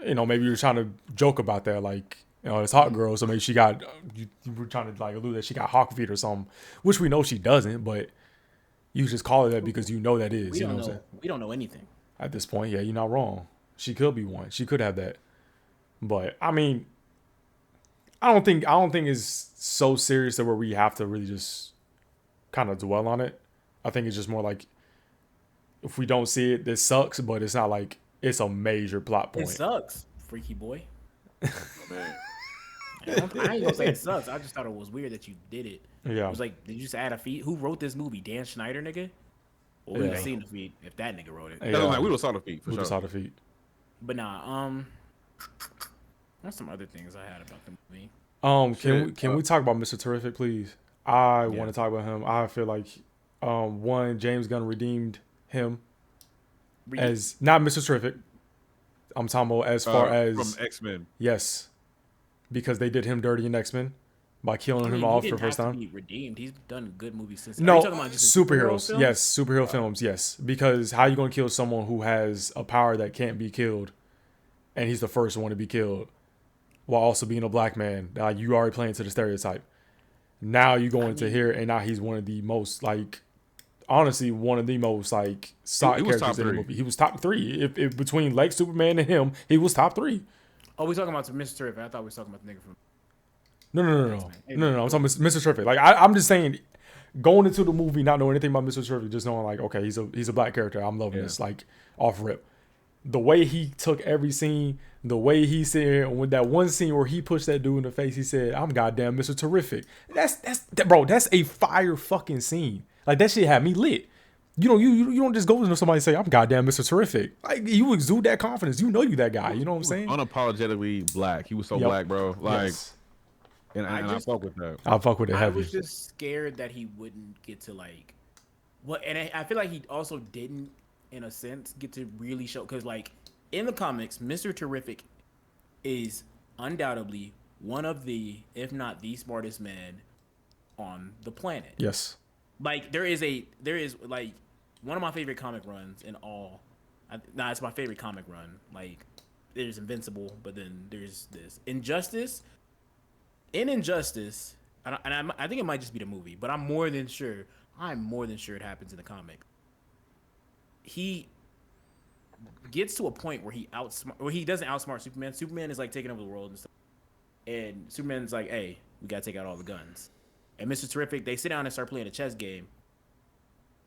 You know, maybe you're trying to joke about that, like, you know, it's Hot Girl, so maybe she got, you were trying to like allude that she got hawk feet or something, which we know she doesn't, but you just call it that because you know that is, you know what I'm saying? We don't know anything. At this point, yeah, you're not wrong. She could be one. She could have that. But I mean, I don't think it's so serious that where we have to really just kind of dwell on it. I think it's just more like if we don't see it, this sucks, but it's not like it's a major plot It point. sucks, freaky boy. Man. I ain't gonna say it sucks. I just thought it was weird that you did it. Yeah. It was like, did you just add a feet? Who wrote this movie? Dan Schneider, nigga? Well, we would Yeah. have seen the feet if that nigga wrote it. Yeah. That was like, we would have saw the feet for We sure. just saw the feet. But nah, there's some other things I had about the movie. Can we talk about Mr. Terrific, please? I want to talk about him. I feel like one, James Gunn redeemed him as not Mr. Terrific. I'm talking about as far as from X-Men. yes, because they did him dirty in X-Men by killing I mean, him he off didn't for the first have to time. be redeemed. He's done good movies since. No, Are you talking about just superheroes. films? Yes, superhero films. Yes, because how you gonna kill someone who has a power that can't be killed, and he's the first one to be killed, while also being a black man? Like you already playing to the stereotype. Now you go into here, and now he's one of the most like, honestly, one of the most like side He was characters top in the three. movie. He was top three. If between Lex, Superman, and him, he was top three. Oh, we talking about Mr. Terrific. I thought we was talking about the nigga from. No. Hey, I'm talking about Mr. Terrific. Like I'm just saying, going into the movie not knowing anything about Mr. Terrific, just knowing like, okay, he's a black character. I'm loving this. Like off rip, the way he took every scene, the way he said with that one scene where he pushed that dude in the face, he said, "I'm goddamn Mr. Terrific." Bro, that's a fire fucking scene. Like that shit had me lit. You know, you don't just go to somebody and say, "I'm goddamn Mr. Terrific." Like you exude that confidence. You know you that guy. You know what I'm saying? Unapologetically black. He was so Yep. black, bro. Like, Yes. and I fuck with that. I'll fuck with it I heavy. was just scared that he wouldn't get to like, what, and I feel like he also didn't, in a sense, get to really show, because like in the comics, Mr. Terrific is undoubtedly one of the, if not the smartest man on the planet. Yes. Like there is like one of my favorite comic runs in all. It's my favorite comic run. Like there's Invincible, but then there's this Injustice. In Injustice, I think it might just be the movie, but I'm more than sure it happens in the comic. He gets to a point where he doesn't outsmart Superman. Superman is like taking over the world and stuff, and Superman's like, "Hey, we gotta take out all the guns." And Mr. Terrific, they sit down and start playing a chess game.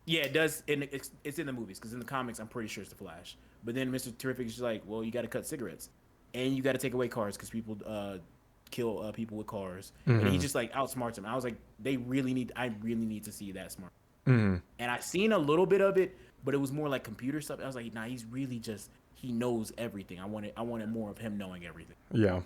Yeah, it does. And it's in the movies, because in the comics, I'm pretty sure it's the Flash. But then Mr. Terrific is just like, well, you got to cut cigarettes, and you got to take away cars because people kill people with cars. And he just like outsmarts them. I was like, I really need to see that smart. And I seen a little bit of it, but it was more like computer stuff. I was like, nah, he's really just, he knows everything. I wanted more of him knowing everything. Yeah.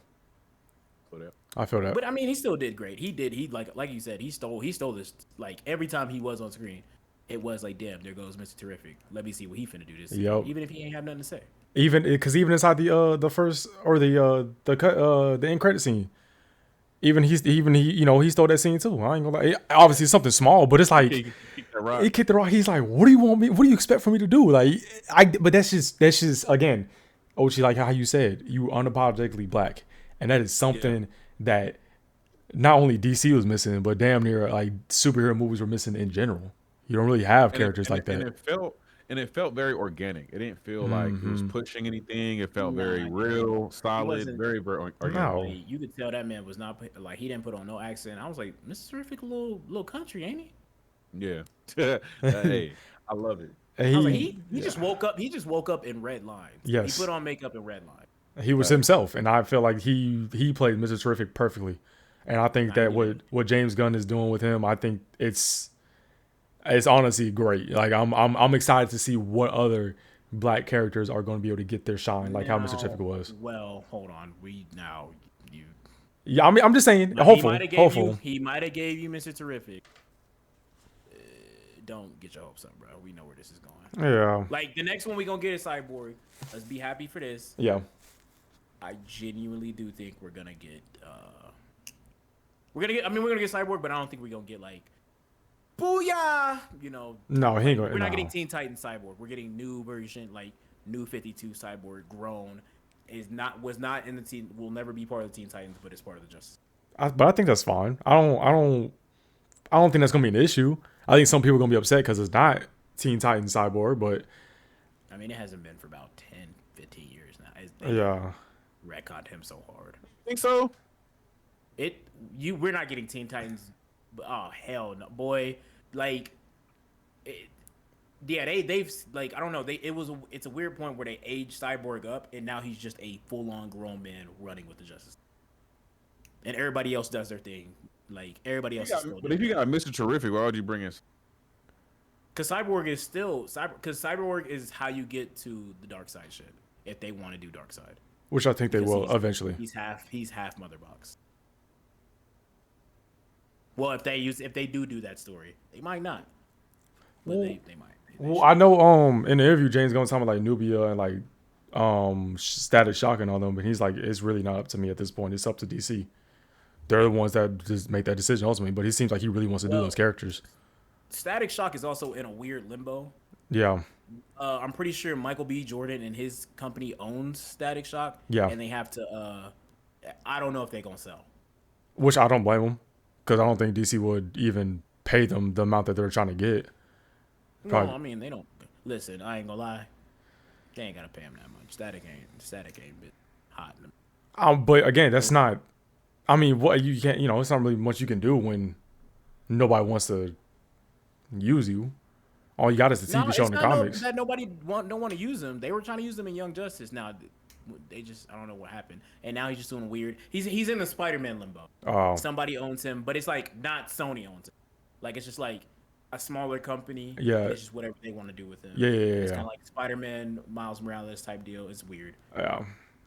I feel that. But I mean, he still did great. He like you said, he stole this. Like every time he was on screen, it was like, damn, there goes Mr. Terrific. Let me see what he finna do this. Yep. Even if he ain't have nothing to say. Even inside the first or the end credit scene, Even he he stole that scene too. I ain't gonna lie. Obviously it's something small, but it's like He he kicked the rock. He's like, what do you want me? What do you expect for me to do? Like but that's just again, Ochi, like how you said, you unapologetically black, and that is something that not only DC was missing, but damn near like superhero movies were missing in general. You don't really have characters like that. And it felt very organic. It didn't feel like it was pushing anything. It felt very Nah, real, solid, wasn't. very organic. No. Like, you could tell that man was not like he didn't put on no accent. I was like, Mr. Terrific, a little country, ain't he? Yeah. Hey, I love it. I was like, he just woke up. He just woke up in red lines. Yes. He put on makeup in red lines. He was himself, and I feel like he played Mr. Terrific perfectly. And I think that what James Gunn is doing with him, I think it's honestly great. Like I'm excited to see what other black characters are going to be able to get their shine, like how Mr. Terrific was. Well, hold on. You. Yeah, I mean, I'm just saying, hopeful. He might have gave you Mr. Terrific. Don't get your hopes up, bro. We know where this is going. Yeah. Like the next one we gonna get is Cyborg. Let's be happy for this. Yeah. I genuinely do think we're gonna get. We're gonna get Cyborg, but I don't think we're gonna get like. Booyah! You know. No, he ain't gonna. We're not getting Teen Titans Cyborg. We're getting new version, like new 52 Cyborg, grown. Was not in the team. Will never be part of the Teen Titans, but it's part of the Justice. But I think that's fine. I don't think that's gonna be an issue. I think some people are gonna be upset because it's not Teen Titans Cyborg, but I mean, it hasn't been for about 10, 15 years now. Yeah. Retconned him so hard. Think so? We're not getting Teen Titans. Oh hell no, boy! Like, they've like I don't know. It's a weird point where they aged Cyborg up, and now he's just a full-on grown man running with the Justice, and everybody else does their thing. Like everybody else. But if you got Mr. Terrific, why would you bring us? Because Cyborg is still because Cyborg is how you get to the dark side shit if they want to do dark side. Which I think they will eventually. He's half Mother Box. Well, if they do that story, they might not. But they might. Well, I know in the interview James Gunn's talking about like Nubia and like Static Shock and all them, but he's like, it's really not up to me at this point. It's up to DC. They're the ones that just make that decision ultimately. But he seems like he really wants to do those characters. Static Shock is also in a weird limbo. Yeah. I'm pretty sure Michael B. Jordan and his company owns Static Shock. Yeah. And they have to. I don't know if they're gonna sell. Which I don't blame them, because I don't think DC would even pay them the amount that they're trying to get. Probably. No, I mean they don't. Listen, I ain't gonna lie. They ain't gotta pay him that much. Static ain't been hot. But again, that's not. I mean, what you can't. It's not really much you can do when nobody wants to use you. All you got is the TV show and the comics. That nobody don't want to use him. They were trying to use him in Young Justice. Now they just I don't know what happened. And now he's just doing weird. He's in the Spider-Man limbo. Oh. Somebody owns him, but it's like not Sony owns him. Like it's just like a smaller company. Yeah. It's just whatever they want to do with him. Yeah. It's kind of like Spider-Man, Miles Morales type deal. It's weird. Yeah.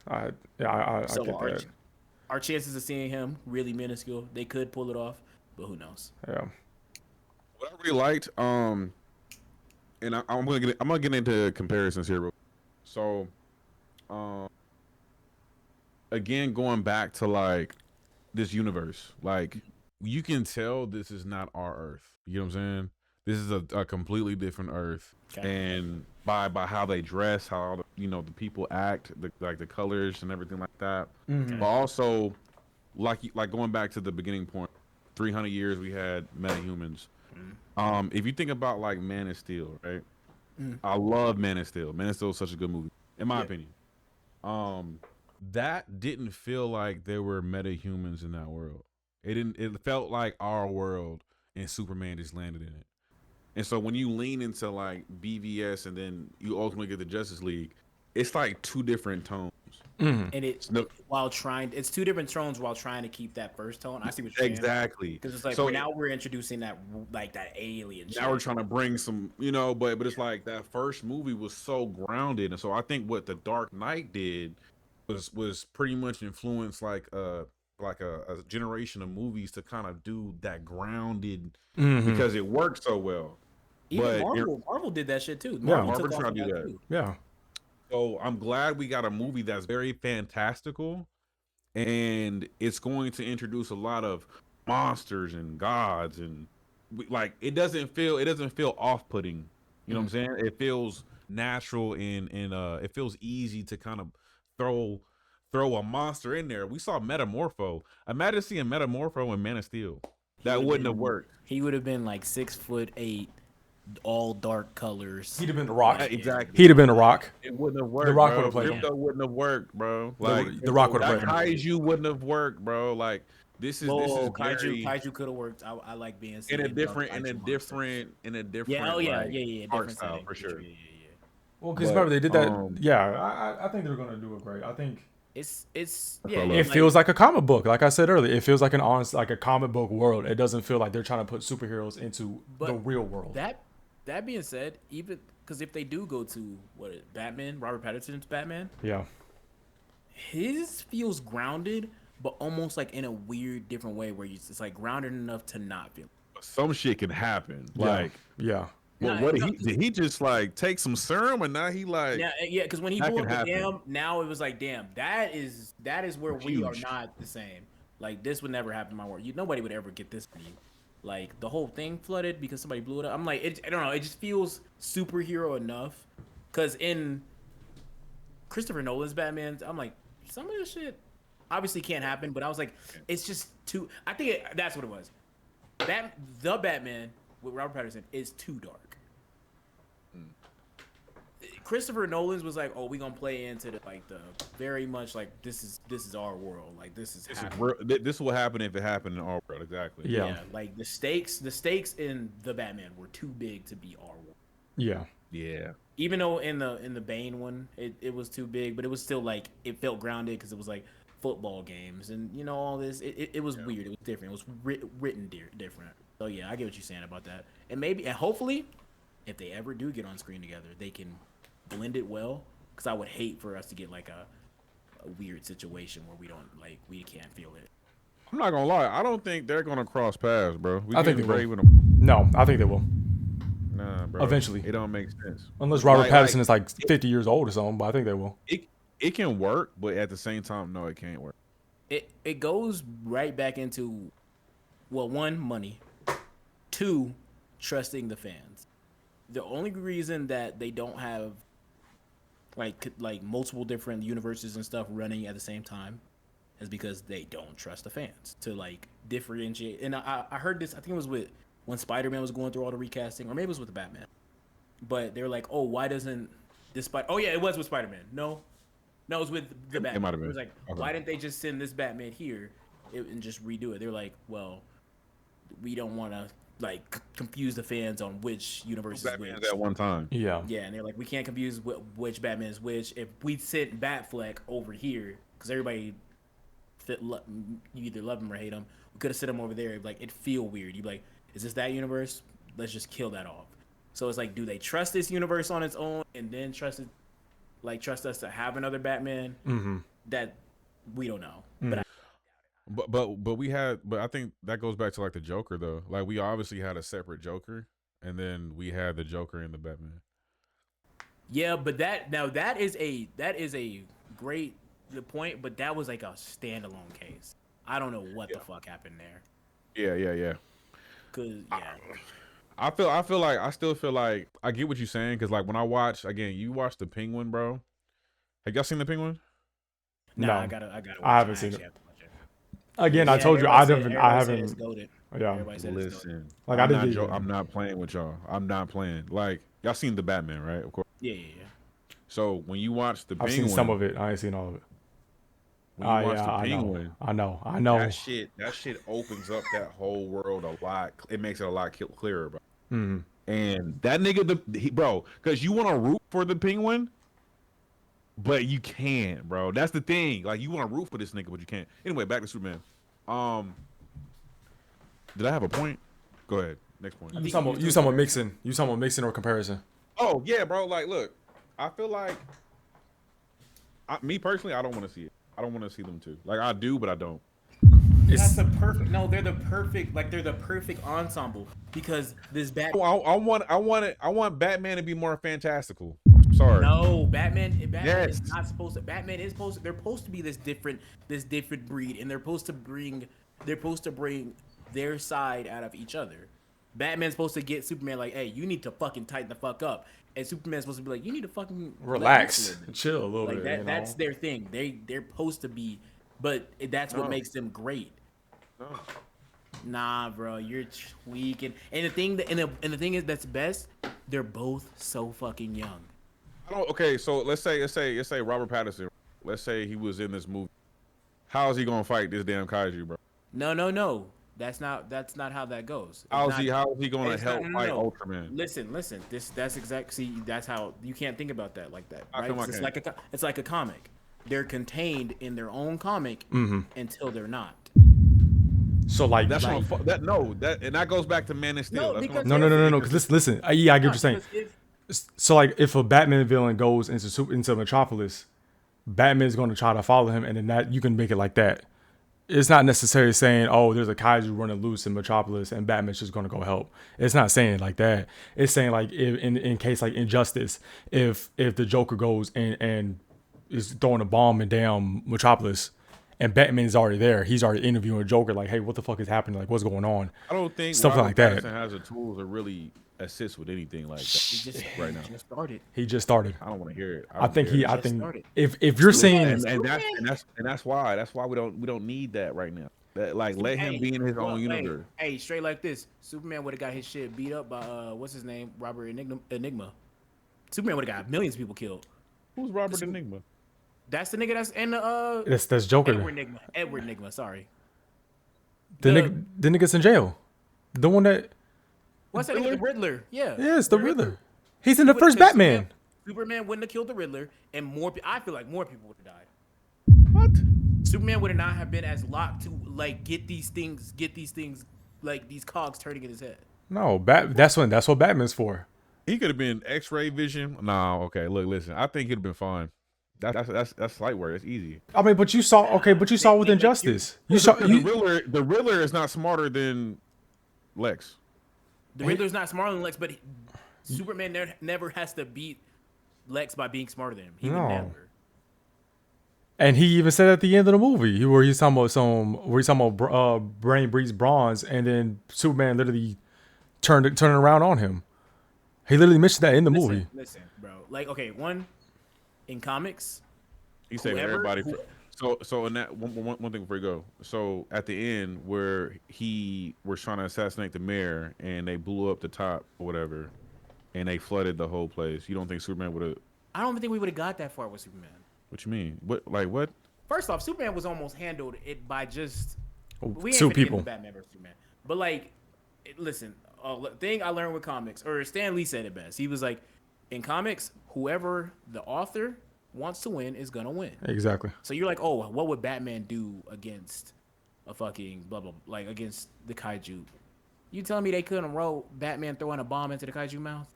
I get that. Our chances of seeing him really minuscule. They could pull it off, but who knows? Yeah. What I really liked, and I'm gonna get into comparisons here. So, again, going back to like this universe, like you can tell this is not our Earth. You know what I'm saying? This is a completely different Earth, and by how they dress, how the people act, the colors and everything like that. Mm-hmm. But also, like going back to the beginning point, 300 years we had metahumans. Mm-hmm. If you think about like Man of Steel, right? Mm-hmm. I love Man of Steel. Man of Steel is such a good movie, in my opinion. That didn't feel like there were metahumans in that world. It felt like our world, and Superman just landed in it. And so when you lean into like BVS and then you ultimately get the Justice League, it's like two different tones. Mm-hmm. And it's two different tones while trying to keep that first tone. I see what you're saying. Exactly. Because it's like now we're introducing that alien. Now we're trying to bring some, but it's like that first movie was so grounded, and so I think what the Dark Knight did was pretty much influence like a generation of movies to kind of do that grounded because it worked so well. Even Marvel did that shit too. Marvel tried to do that. Yeah. So I'm glad we got a movie that's very fantastical and it's going to introduce a lot of monsters and gods, and like it doesn't feel off-putting. You know what I'm saying? It feels natural, and it feels easy to kind of throw a monster in there. We saw Metamorpho. Imagine seeing Metamorpho in Man of Steel. That wouldn't have worked. He would have been like 6'8", all dark colors. He'd have been The Rock. Exactly. He'd have been The Rock. It wouldn't have worked. The Rock bro. would have played Krypto him. wouldn't have worked, bro. Like The Rock would have that played him. Kaiju wouldn't have worked, bro. Like this is Kaiju could have worked. I like being in a different Yeah, art different style setting, for sure. Yeah. Well, because remember they did that. I think they're gonna do it great. I think It's it feels like a comic book. Like I said earlier, it feels like like a comic book world. It doesn't feel like they're trying to put superheroes into the real world. That being said, even because if they do go to Batman, Robert Pattinson's Batman, yeah, his feels grounded, but almost like in a weird, different way where it's like grounded enough to not feel. Some shit can happen. Like yeah. Well, did he just like take some serum and now he like yeah because when he blew up the dam, now it was like damn, that is where we are not the same. Like this would never happen in my world. Nobody would ever get this from you. Like the whole thing flooded because somebody blew it up. I'm like I don't know. It just feels superhero enough. Because in Christopher Nolan's Batman, I'm like some of this shit obviously can't happen. But I was like, it's just too. I think that's what it was. The Batman with Robert Pattinson is too dark. Christopher Nolan's was like, oh, we gonna play into the very much like this is our world. Like this is this will happen if it happened in our world. Exactly. Yeah. Like the stakes in the Batman were too big to be our world. Yeah. Yeah. Even though in the Bane one it was too big, but it was still like it felt grounded because it was like football games and all this. It was weird. It was different. It was written different. So yeah, I get what you're saying about that. And hopefully, if they ever do get on screen together, they can blend it well. Because I would hate for us to get like a weird situation where we can't feel it. I'm not gonna lie. I don't think they're gonna cross paths, bro. I think they will. Them. No, I think they will. Nah, bro. Eventually, it don't make sense. Unless Robert Pattinson is like 50 years old or something, but I think they will. It can work, but at the same time, no, it can't work. It goes right back into, well, one, money, two, trusting the fans. The only reason that they don't have like multiple different universes and stuff running at the same time is because they don't trust the fans to like differentiate. And I heard this, I think it was when Spider-Man was going through all the recasting, or maybe it was with the Batman. But they were like, oh, why doesn't this oh yeah, it was with Spider-Man. No, it was with the Batman. It might have been. It was like, why didn't they just send this Batman here and just redo it? They're like, well, we don't want to like confuse the fans on which universe is which. At one time. Yeah, and they're like, we can't confuse which Batman is which. If we sent Batfleck over here, because everybody you either love him or hate him, we could have sent him over there. Like, it'd feel weird. You'd be like, is this that universe? Let's just kill that off. So it's like, do they trust this universe on its own and then trust us to have another Batman? Mm-hmm. That we don't know. Mm-hmm. But I think that goes back to like the Joker though. Like we obviously had a separate Joker, and then we had the Joker in the Batman. Yeah, but that is a great point, but that was like a standalone case. I don't know what the fuck happened there. Yeah. Cause I still feel like I get what you're saying, because like when I watch again, you watch the Penguin, bro. Have y'all seen the Penguin? No, I gotta watch I haven't seen it. Again, I told you I haven't. Yeah. Listen, like I'm not playing with y'all. I'm not playing. Like y'all seen the Batman, right? Of course. Yeah. So when you watch the Penguin, I've seen some of it. I ain't seen all of it. When you watch the Penguin, I know. That shit opens up that whole world a lot. It makes it a lot clearer, bro. Mm-hmm. And that nigga, bro, because you want to root for the Penguin, but you can't, bro. That's the thing. Like, you want to root for this nigga, but you can't. Anyway, back to Superman. Did I have a point? Go ahead. Next point. You talking about mixing? You talking about mixing or comparison? Oh yeah, bro. Like, look, I feel like me personally, I don't want to see it. I don't want to see them too. Like, I do, but I don't. That's the perfect. No, they're the perfect. Like, they're the perfect ensemble because this Batman. I want Batman to be more fantastical. I'm sorry. No, Batman Batman is not supposed to. Batman is supposed to. They're supposed to be this different breed, and they're supposed to bring their side out of each other. Batman's supposed to get Superman like, hey, you need to fucking tighten the fuck up, and Superman's supposed to be like, you need to fucking relax, chill a little like bit. That, that's their thing. They're supposed to be, but that's what makes them great. Nah, bro, you're tweaking. And the thing the thing is that's best. They're both so fucking young. Okay, so let's say Robert Pattinson. Let's say he was in this movie. How is he gonna fight this damn kaiju, bro? No. That's not how that goes. How is he gonna help fight Ultraman? Listen. That's how you can't think about that like that. Right? It's like a comic. They're contained in their own comic until they're not. So like that goes back to Man of Steel. No. Because listen. I get what you're saying. So like if a Batman villain goes into Metropolis, Batman is going to try to follow him, and then that you can make it like that. It's not necessarily saying, oh, there's a kaiju running loose in Metropolis and Batman's just going to go help. It's not saying like that. It's saying like in case like Injustice, if the Joker goes and is throwing a bomb in damn Metropolis and Batman's already there, he's already interviewing Joker like, hey, what the fuck is happening? Like, what's going on? I don't think stuff Robert like that Pattinson has the tools to really assist with anything like that. He just started. I don't want to hear it. I think if you're saying and that's why we don't need that right now. That let him be in his own universe. Hey, straight like this, Superman would have got his shit beat up by what's his name, Robert Enigma. Superman would have got millions of people killed. Who's Robert Enigma? That's the nigga that's in the that's Joker. Edward Enigma. Sorry. The nigga's in jail. The one that. What's that? The Riddler. Yeah. Yeah, it's the Riddler. He's in the first Batman. Superman wouldn't have killed the Riddler, and I feel like more people would have died. What? Superman would not have been as locked to like get these things, like these cogs turning in his head. No, that's what Batman's for. He could have been X-ray vision. No, okay. Look, listen. I think he'd have been fine. That's light work. That's easy. I mean, but you saw with Injustice. The Riddler is not smarter than Lex. The Riddler's not smarter than Lex, but Superman never has to beat Lex by being smarter than him. He would never. And he even said at the end of the movie where he's talking about brain breeds bronze, and then Superman literally turned around on him. He literally mentioned that in the movie. Listen, bro. Like, okay, in comics, he said everybody. So in that one thing before you go. So at the end where he was trying to assassinate the mayor and they blew up the top or whatever, and they flooded the whole place. You don't think Superman would have? I don't think we would have got that far with Superman. What you mean? What? First off, Superman was almost handled it by just two people. Batman versus Superman. But like, listen, thing I learned with comics, or Stan Lee said it best. He was like, in comics, whoever the author wants to win is gonna win. Exactly. So you're like, oh, what would Batman do against a fucking blah blah, like against the kaiju? You telling me they couldn't roll Batman throwing a bomb into the kaiju mouth?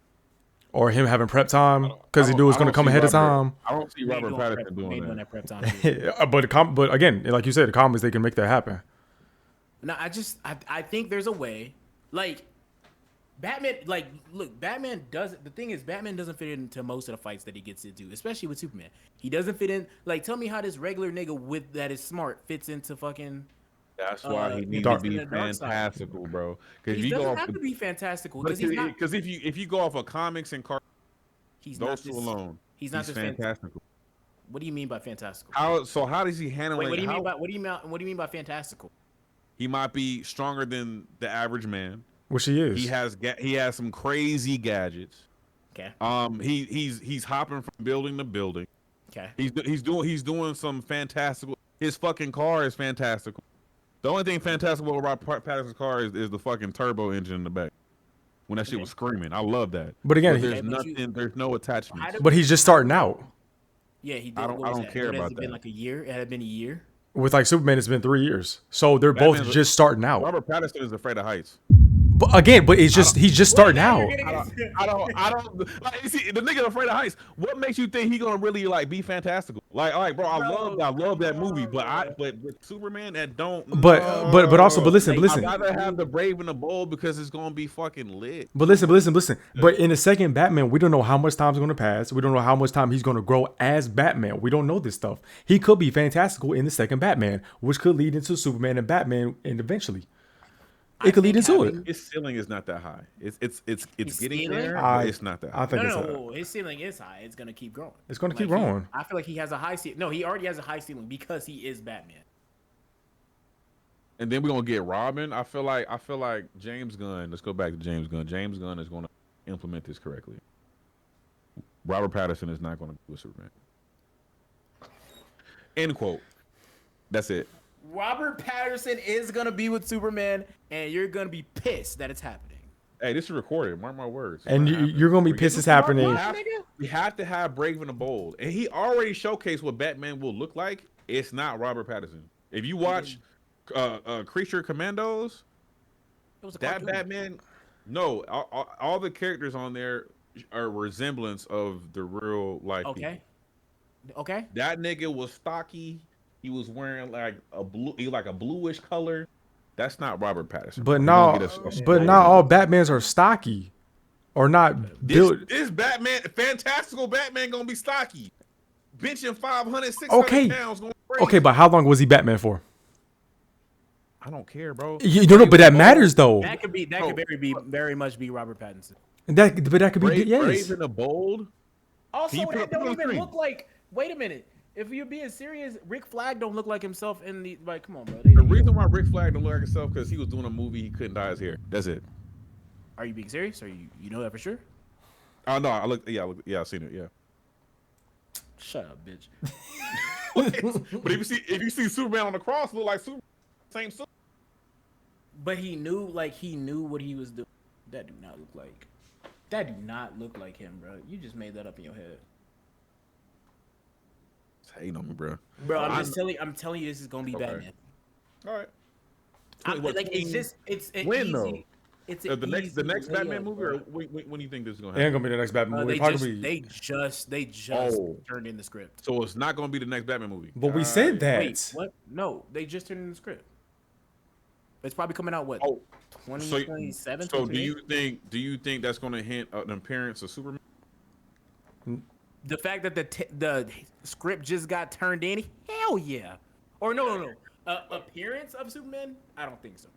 Or him having prep time because he knew it was going to come ahead of time. I don't see Robert Pattinson doing that. Prep time but again, like you said, the comics, they can make that happen. No, I think there's a way. Like, Batman, like, look, Batman doesn't. The thing is, Batman doesn't fit into most of the fights that he gets into, especially with Superman. He doesn't fit in. Like, tell me how this regular nigga that is smart fits into fucking. That's why he needs to be fantastical, bro. Because he doesn't have to be fantastical. Because if you go off of comics and cartoons, those two alone, he's not just fantastical. What do you mean by fantastical? How does he handle it? What do you mean by fantastical? He might be stronger than the average man. Which he is. He has some crazy gadgets. Okay. He's hopping from building to building. Okay. He's doing some fantastical. His fucking car is fantastical. The only thing fantastical about Pattinson's car is the fucking turbo engine in the back. When that shit was screaming, I love that. But again, there's no attachments. But he's just starting out. Yeah, he did. I don't care about that. It been like a year. It had been a year. With like Superman, it's been 3 years. So they're both just starting out. Robert Pattinson is afraid of heights. But again, but it's just he's just starting out. I don't like. You see, the nigga afraid of heights. What makes you think he gonna really like be fantastical? Like, bro, I love that movie, but with Superman, that don't. But listen, I'd rather have the Brave and the Bold because it's gonna be fucking lit. But listen. But in the second Batman, we don't know how much time's going to pass. We don't know how much time he's going to grow as Batman. We don't know this stuff. He could be fantastical in the second Batman, which could lead into Superman and Batman, and eventually, it could lead into it. His ceiling is not that high. It's getting ceiling? there, but it's not that high. I think No, his ceiling is high. It's gonna keep growing. It's going to keep growing. I feel like he has a high ceiling. No, he already has a high ceiling because he is Batman. And then we're gonna get Robin. I feel like James Gunn. Let's go back to James Gunn. James Gunn is gonna implement this correctly. Robert Pattinson is not gonna do a Superman. End quote. That's it. Robert Pattinson is gonna be with Superman, and you're gonna be pissed that it's happening. Hey, this is recorded. Mark my words. It's And you're going to be pissed it's happening. We have to have Brave and the Bold, and he already showcased what Batman will look like. It's not Robert Pattinson. If you watch Creature Commandos, It was a that cartoon. Batman, no, all the characters on there are resemblance of the real life. Okay. People. Okay. That nigga was stocky. He was wearing like a bluish color. That's not Robert Pattinson. But not all Batmans are stocky, or not built. This Batman, fantastical Batman, gonna be stocky, benching 500, 600 pounds. Going crazy. Okay, but how long was he Batman for? I don't care, bro. You don't know, but that matters though. That could very much be Robert Pattinson. That could be yes. Brave and the Bold. Also, Can you that put don't on even screen? look like. Wait a minute. If you're being serious, Rick Flag don't look like himself in the. Like, come on, bro. The reason why Rick Flag don't look like himself because he was doing a movie, he couldn't dye his hair. That's it. Are you being serious? Or you know that for sure? Oh no, I I've seen it. Yeah. Shut up, bitch. But if you see Superman on the cross, look like Superman, same Superman. But he knew what he was doing. That do not look like him, bro. You just made that up in your head. Hating on me, bro. Bro, I'm telling you, this is gonna be Batman. All right. It's an when easy, though? It's The next Batman movie, or when do you think this is gonna It ain't happen? gonna be the next Batman movie. They just turned in the script. So it's not gonna be the next Batman movie. But we said that. Wait, what? No, they just turned in the script. It's probably coming out 2027. So do you think that's gonna hint an appearance of Superman? The fact that the script just got turned in, hell yeah. Or no. Appearance of Superman? I don't think so.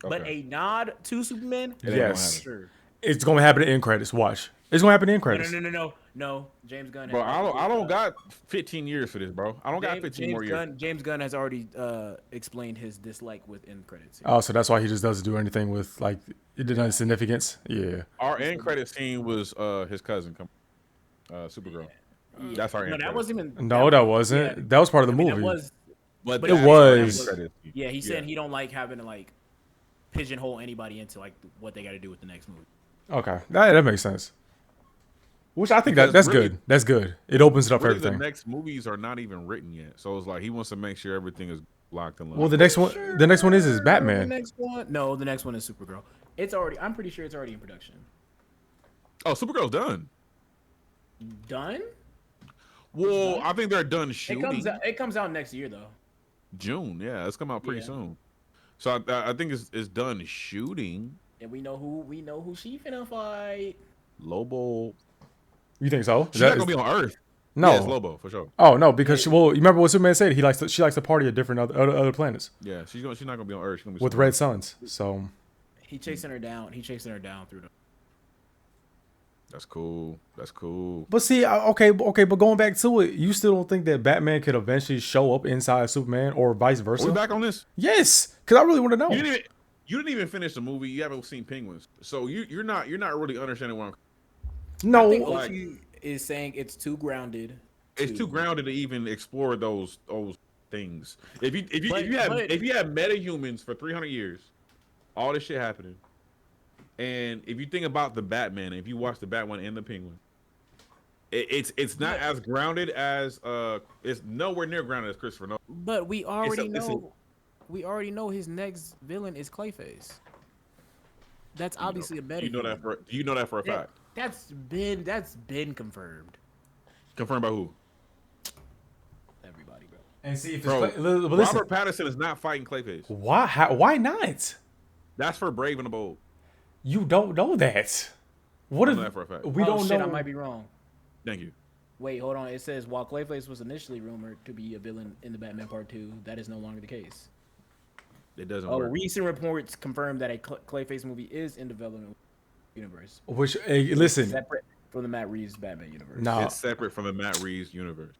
Okay. But a nod to Superman? Yes. Sure. It's gonna happen in credits. Watch. It's gonna happen in credits. No. James Gunn. Bro, I don't got 15 years for this, bro. I don't got 15 more years. James Gunn has already explained his dislike with end credits. Oh, so that's why he just doesn't do anything with like it didn't have significance. Yeah. Our end credit scene was his cousin, Supergirl. Yeah. That's our end. No, that credit. wasn't even. No, that wasn't. Yeah. That was part of the movie. That was. But it was. Yeah, he said he don't like having to like pigeonhole anybody into like what they got to do with the next movie. Okay, that makes sense. Which I think that's really, good. That's good. It opens it up for really everything. The next movies are not even written yet, so it's like he wants to make sure everything is locked and loaded. Well, the next one is Batman. The next one is Supergirl. I'm pretty sure it's already in production. Oh, Supergirl's done. Done? Well, I think they're done shooting. It comes out next year though. June, yeah, it's come out pretty soon. So I think it's done shooting. And we know who she finna fight. Lobo. You think so? She's not gonna be on Earth. No, Yeah, it's Lobo for sure. Oh no, because you remember what Superman said? She likes to party at different other planets. Yeah, she's not gonna be on Earth. She's gonna be with red suns. So he chasing her down. Through the. That's cool. But see, okay, but going back to it, you still don't think that Batman could eventually show up inside Superman or vice versa? Are we back on this? Yes, because I really want to know. You didn't even finish the movie. You haven't seen Penguins, so you're not really understanding what I'm. No, I think Ochi is saying it's too grounded. It's too grounded to even explore those things. If you have metahumans for 300 years, all this shit happening, and if you think about the Batman, if you watch the Batman and the Penguin, it's not as grounded as it's nowhere near grounded as Christopher Nolan. But we already know his next villain is Clayface. That's obviously a meta. Do you know that for a fact? That's been confirmed. Confirmed by who? Everybody, bro. And see if Bro, it's listen, Robert Pattinson is not fighting Clayface. why? Why not? That's for Brave and the Bold. You don't know that. What I if know that for a fact. we don't know? I might be wrong. Thank you. Wait, hold on. It says while Clayface was initially rumored to be a villain in the Batman Part 2, that is no longer the case. It doesn't work. Recent reports confirm that a Clayface movie is in development universe. Which listen, Separate from the Matt Reeves Batman universe. no, It's separate from the Matt Reeves universe.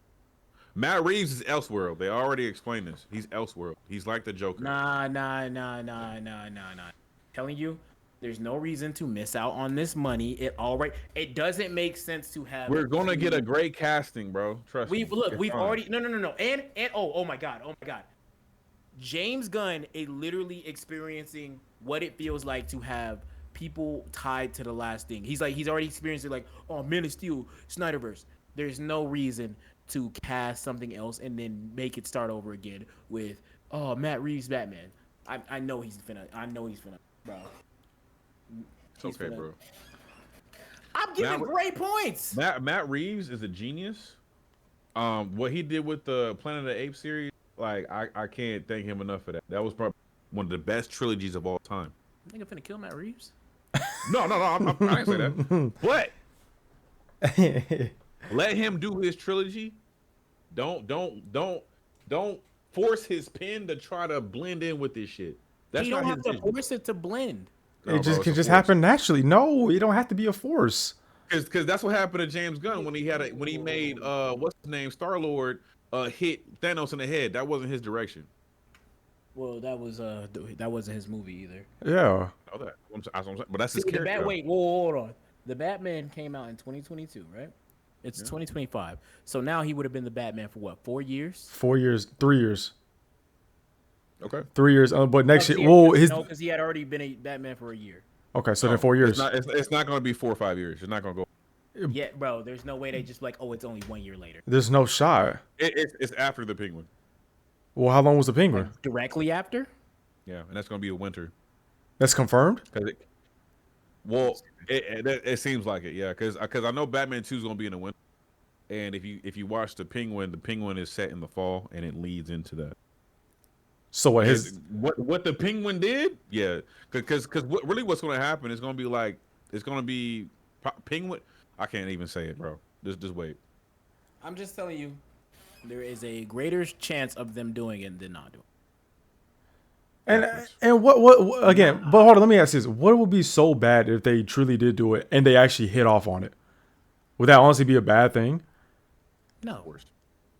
Matt Reeves is Elseworld. They already explained this. He's Elseworld. He's like the Joker. Nah. Telling you, there's no reason to miss out on this money. It doesn't make sense to have. We're gonna get a great casting, bro. Trust me. We've already no. And oh my god. James Gunn is literally experiencing what it feels like to have people tied to the last thing. He's already experienced it, like, oh, Man of Steel, Snyderverse. There's no reason to cast something else and then make it start over again with, oh, Matt Reeves Batman. I know he's finna, bro. It's okay, bro. I'm giving great points. Matt Reeves is a genius. What he did with the Planet of the Apes series, like I can't thank him enough for that. That was probably one of the best trilogies of all time. I think I'm finna kill Matt Reeves. No, I didn't say that. But let him do his trilogy. Don't force his pen to try to blend in with this shit. That's you not don't have his to force it to blend. No, it bro, can just happen naturally. No, you don't have to be a force. Because that's what happened to James Gunn when he made what's his name, Star-Lord hit Thanos in the head. That wasn't his direction. Well, that wasn't his movie either. Yeah. Oh, that's what I'm saying. But that's his character. Wait, hold on. The Batman came out in 2022, right? It's 2025. So now he would have been the Batman for what? 4 years? 4 years, 3 years. Okay. 3 years. But next year, well, because he had already been a Batman for a year. Okay, so then 4 years. It's not going to be 4 or 5 years. It's not going to go. Yeah, bro. There's no way they just like, oh, it's only 1 year later. There's no shot. It's after the Penguin. Well, how long was the Penguin? Like, directly after? Yeah, and that's going to be a winter. That's confirmed? It seems like it, yeah. Because I know Batman 2 is going to be in the winter. And if you watch the Penguin is set in the fall, and it leads into that. So what the Penguin did? Yeah, because what's going to happen is going to be like it's going to be Penguin. I can't even say it, bro. Just wait. I'm just telling you, there is a greater chance of them doing it than not doing it. And what again? But hold on, let me ask this: what would be so bad if they truly did do it and they actually hit off on it? Would that honestly be a bad thing? No.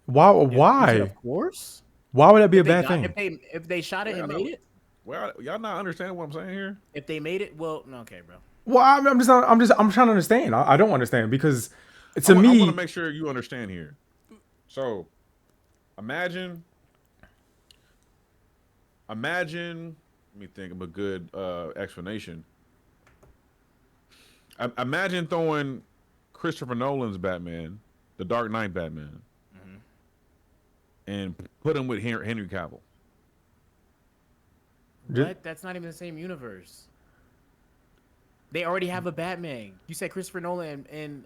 Why? Why? Of course. Why would that be a bad thing? If they shot it and made it. Well, y'all not understanding what I'm saying here. If they made it, well, okay, bro. Well, I'm trying to understand. I don't understand because to me, I want to make sure you understand here. So, imagine. Let me think of a good explanation. Imagine throwing Christopher Nolan's Batman, the Dark Knight Batman, and put him with Henry Cavill. What? That's not even the same universe. They already have a Batman. You said Christopher Nolan, and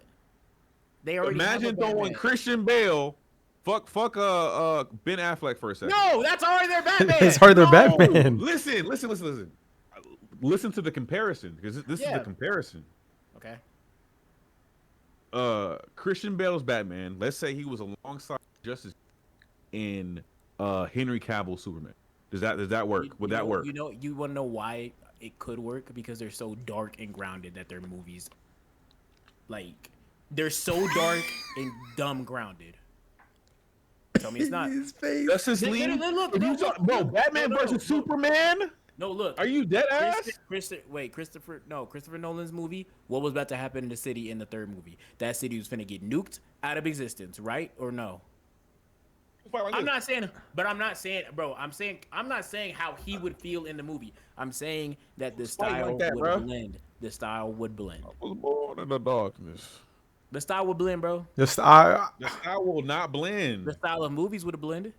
they already imagine throwing Christian Bale. Fuck Ben Affleck for a second. No, that's already their Batman. It's already their Batman. Listen. Listen to the comparison because this is the comparison. Okay. Christian Bale's Batman. Let's say he was alongside Justice in Henry Cavill's Superman. Does that work? Would that work? You want to know why it could work? Because they're so dark and grounded that their movies, like, they're so dark and dumb grounded. Tell me it's not. Justice League. Bro, Batman versus Superman. No, look. Are you dead ass? Christopher Nolan's movie. What was about to happen in the city in the third movie? That city was finna get nuked out of existence, right or no? I'm not saying, I'm not saying how he would feel in the movie. I'm saying that the style would blend. The style would blend. I was born in the darkness. The style would blend, bro. The style will not blend. The style of movies would have blended.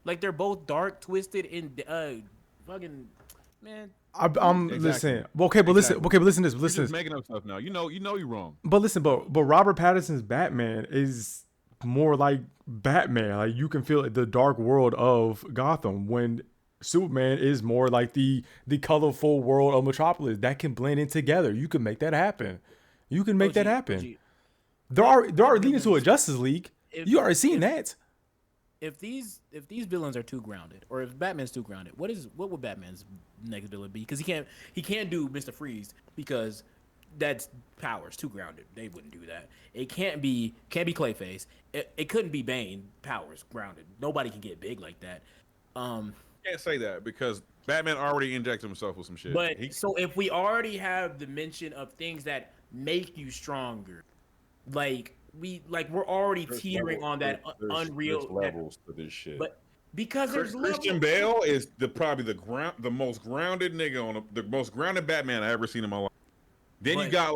Like, they're both dark, twisted, and fucking, man. I'm Exactly. listen. Okay, but listen. Okay, but listen to this. You're Listen to just this. making up stuff now. You know you're wrong. But listen, but Robert Pattinson's Batman is more like Batman. Like you can feel the dark world of Gotham when Superman is more like the colorful world of Metropolis that can blend in together. You can make that happen. You can make that happen. OG. There are leading to a Justice League. You already seen that. If these villains are too grounded, or if Batman's too grounded, what would Batman's next villain be? Because he can't do Mr. Freeze because that's powers too grounded. They wouldn't do that. It can't be Clayface. It couldn't be Bane. Powers grounded. Nobody can get big like that. Can't say that because Batman already injected himself with some shit. But so if we already have the mention of things that make you stronger, we're already teetering on that unreal levels to this shit. But because there's Christian Bale is probably the most grounded nigga the most grounded Batman I ever seen in my life. Then you got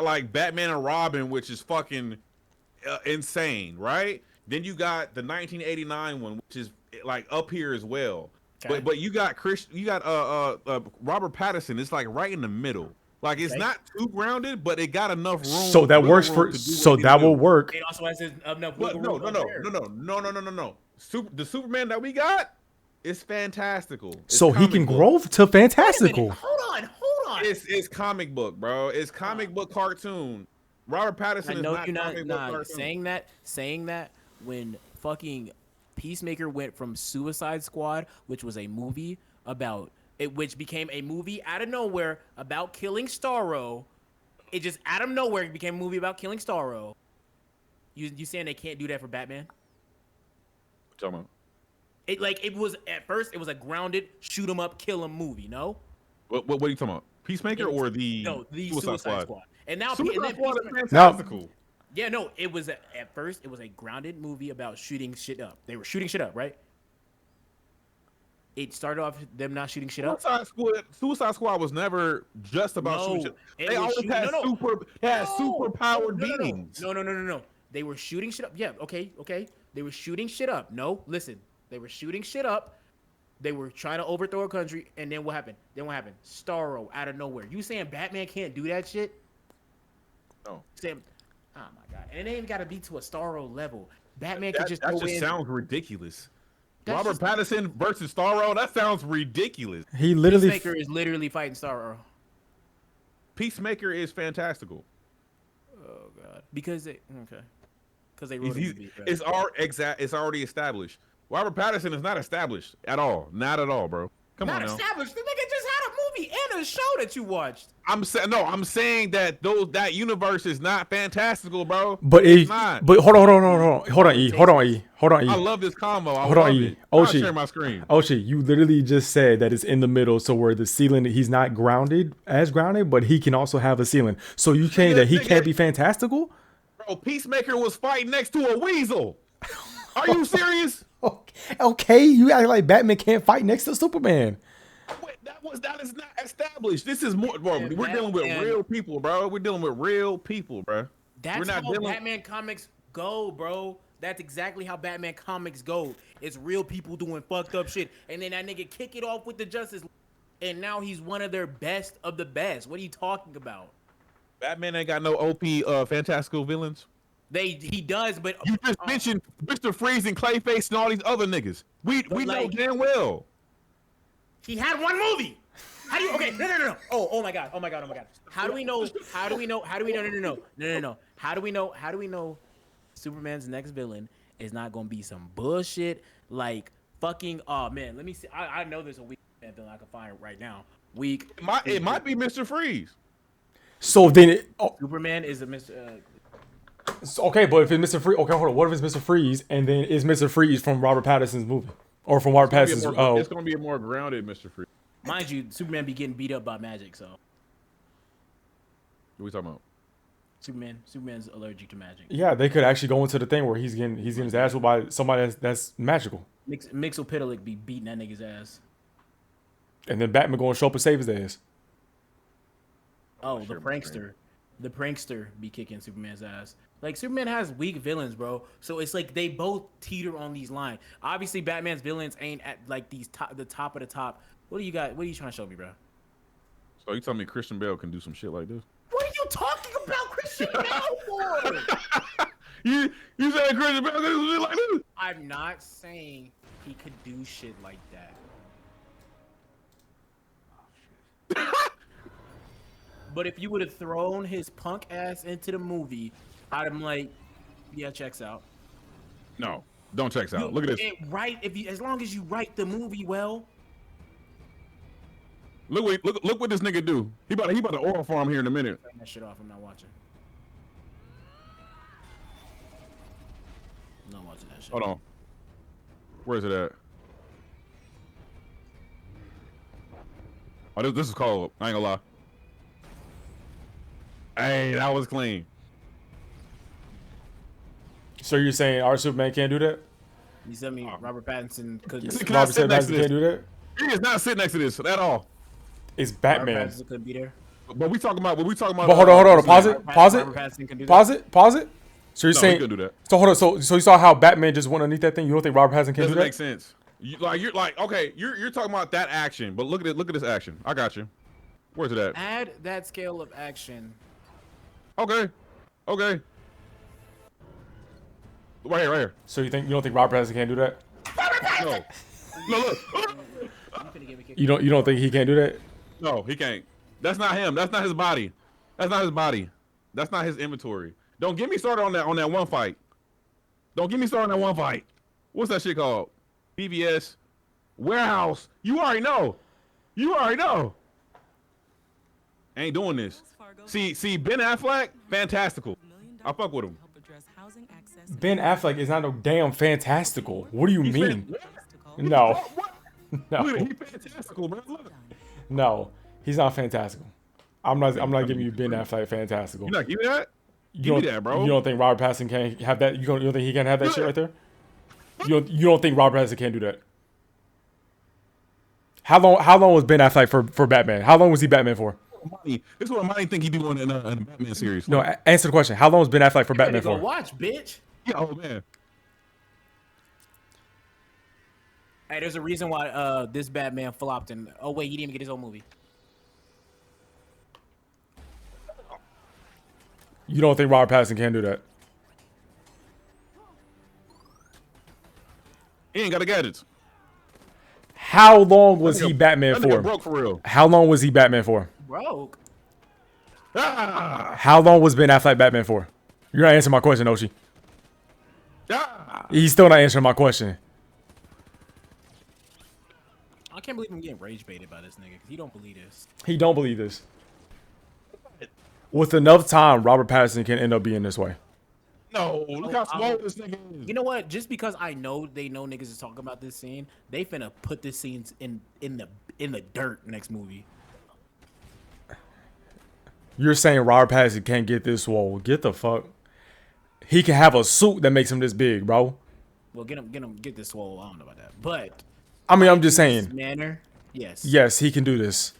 like Batman and Robin, which is fucking insane, right? Then you got the 1989 one, which is like up here as well. Okay. But you got Robert Pattinson. It's like right in the middle. Like it's not too grounded, but it got enough room. So that works for. So that will work. It also has enough. No. The Superman that we got is fantastical. So he can grow to fantastical. Hold on. It's comic book, bro. It's comic book cartoon. Robert Pattinson is not comic book cartoon. Saying that when fucking Peacemaker went from Suicide Squad, which was a movie about it, which became a movie out of nowhere about killing Starro. It just out of nowhere became a movie about killing Starro. You saying they can't do that for Batman? What you talking about? It was at first it was a grounded shoot 'em up kill 'em movie. No. What are you talking about? Peacemaker or the Suicide Squad? And now Suicide Squad is fantastical. Yeah, no, it was at first it was a grounded movie about shooting shit up. They were shooting shit up, right? It started off them not shooting shit up. Suicide Squad was never just about shooting shit. They always had super powered beings. No. They were shooting shit up. Yeah, okay. They were shooting shit up. No, listen. They were shooting shit up. They were trying to overthrow a country, and then what happened? Starro out of nowhere. You saying Batman can't do that shit? No. Saying, oh my god, and it ain't got to be to a Starro level. Batman could just. That just sounds ridiculous. Robert Pattinson versus Starro. That sounds ridiculous. He literally. Peacemaker is literally fighting Starro. Peacemaker is fantastical. Oh god, because they wrote it's already established. Robert Pattinson is not established at all. Not at all, bro. Come on now. Not established. The nigga just had a movie and a show that you watched. I'm saying that that universe is not fantastical, bro. But hold on, E. I love this combo. Hold on, E. I'll share my screen. You literally just said that it's in the middle, so where the ceiling, he's not grounded, but he can also have a ceiling. So you saying that he can't be fantastical? Bro, Peacemaker was fighting next to a weasel. Are you serious? Okay, you act like Batman can't fight next to Superman. Wait, that is not established. This is more, bro. We're dealing with real people, bro. That's how Batman comics go, bro. That's exactly how Batman comics go. It's real people doing fucked up shit, and then that nigga kick it off with the Justice League, and now he's one of their best of the best. What are you talking about? Batman ain't got no OP fantastical villains. He does, but you just mentioned Mr. Freeze and Clayface and all these other niggas. We know damn well. He had one movie. How do you? Okay, no. Oh my god. How do we know? No. How do we know? Superman's next villain is not gonna be some bullshit like fucking. Oh man, let me see. I know there's a weak villain I can find right now. Weak. It might be Mr. Freeze. So then, Superman is a Mr. Okay, but if it's Mr. Freeze, okay, hold on. What if it's Mr. Freeze and then is Mr. Freeze from Robert Pattinson's movie or from Robert Pattinson's? It's gonna be a more grounded Mr. Freeze. Mind you, Superman be getting beat up by magic, so. What are we talking about? Superman's allergic to magic. Yeah, they could actually go into the thing where he's getting his ass whooped by somebody that's magical. Mixopitalik be beating that nigga's ass. And then Batman going to show up and save his ass. Oh, the prankster. The prankster be kicking Superman's ass. Like, Superman has weak villains, bro. So it's like they both teeter on these lines. Obviously, Batman's villains ain't at like the top of the top What do you got? What are you trying to show me, bro? So you telling me Christian Bale can do some shit like this? What are you talking about, Christian Bale for? You said Christian Bale can do some shit like this? I'm not saying he could do shit like that. But if you would have thrown his punk ass into the movie, I'd have been like, yeah, checks out. No, don't checks out. Look at this. As long as you write the movie well. Look what this nigga do. He about to oil farm here in a minute. Turn that shit off. I'm not watching. I'm not watching that shit. Hold on. Where is it at? Oh, this is called. I ain't gonna lie. Hey, that was clean. So you're saying our Superman can't do that? You said me Robert Pattinson could. Robert Pattinson can't do that? He is not sitting next to this at all. It's Batman. Robert Pattinson couldn't be there. But we talking about. But hold on. Pause it. Robert Pattinson can do that. Pause it. So you're No, saying he couldn't do that. So hold on. So you saw how Batman just went underneath that thing? You don't think Robert Pattinson can do Doesn't that? make sense. You're talking about that action, but look at this action. I got you. Where's it at? Add that scale of action. Okay. Right here. So you don't think Robert Pattinson can't do that? No. Look. You don't think he can't do that? No, he can't. That's not him. That's not his body. That's not his inventory. Don't get me started on that one fight. What's that shit called? BBS. Warehouse. You already know. Ain't doing this. See, Ben Affleck, fantastical. I fuck with him. Ben Affleck is not no damn fantastical. What do you mean? No. No. Look at it, he's fantastical, bro. Look. No, he's not fantastical. I'm not giving you Ben Affleck fantastical. You not give me that? Give me that, bro. You don't think Robert Pattinson can have that? You don't think he can have that shit right there? You don't think Robert Pattinson can do that? How long was Ben Affleck for Batman? How long was he Batman for? This is what Money think he do in the Batman series. No, answer the question. How long was Ben Affleck for Batman Go for? watch, bitch. Yeah, oh man. Hey, there's a reason why this Batman flopped and oh wait, he didn't even get his own movie. You don't think Robert Pattinson can do that? He ain't got the gadgets. How long was he Batman That nigga for? broke for real. How long was he Batman for? Broke. Ah, How long was Ben Affleck Batman for? You're not answering my question, Oshi. ah. He's still not answering my question. I can't believe I'm getting rage baited by this nigga because he don't believe this. He don't believe this. With enough time, Robert Pattinson can end up being this way. No, look how small this nigga is. You know what? Just because they know niggas is talking about this scene, they finna put this scene in the dirt next movie. You're saying Robert Pattinson can't get this swole. Get the fuck. He can have a suit that makes him this big, bro. Well, get this swole. I don't know about that, but I mean, I'm just saying. this manner, yes. Yes, he can do this.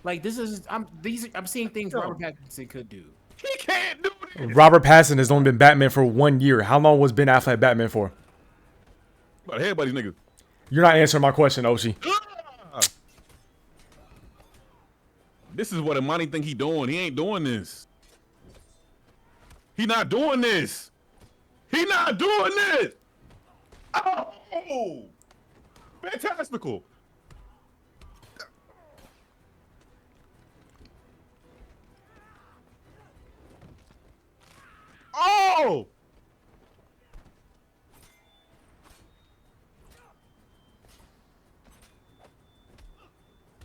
Like I'm seeing things Robert Pattinson could do. He can't do this. Robert Pattinson has only been Batman for 1 year. How long was Ben Affleck Batman for? But hey, buddy, nigga. You're not answering my question, Oshi. This is what Imani think he doing. He ain't doing this. He not doing this. Oh, fantastical. Oh.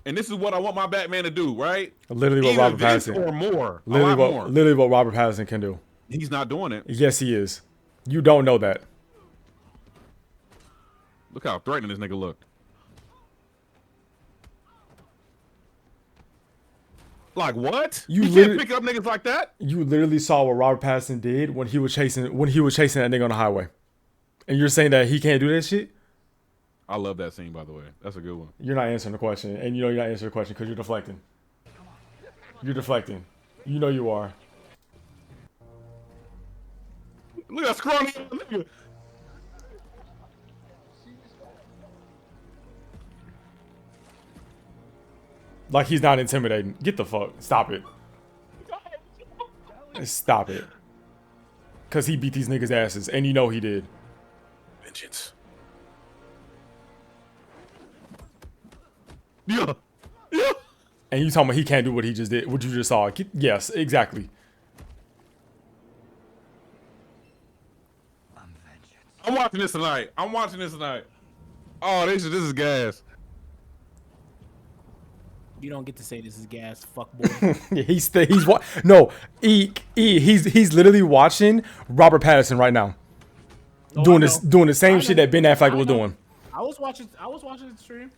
And this is what I want my Batman to do, right? Literally what Either Robert this Pattinson. or more. Literally what Robert Pattinson can do. He's not doing it. Yes, he is. You don't know that. Look how threatening this nigga looked. Like what? You can't pick up niggas like that? You literally saw what Robert Pattinson did when he was chasing that nigga on the highway. And you're saying that he can't do that shit? I love that scene, by the way. That's a good one. You're not answering the question. And you know you're not answering the question because you're deflecting. You're deflecting. You know you are. Look at that scrawny nigga. Like he's not intimidating. Get the fuck. Stop it. Stop it. Cause he beat these niggas' asses, and you know he did. Vengeance. Yeah. Yeah. And you talking about he can't do what he just did, what you just saw. Yes, exactly. I'm watching this tonight. Oh, this is gas. You don't get to say this is gas, fuck boy. he's literally watching Robert Pattinson right now. Doing the same shit that Ben Affleck was doing. I was watching the stream.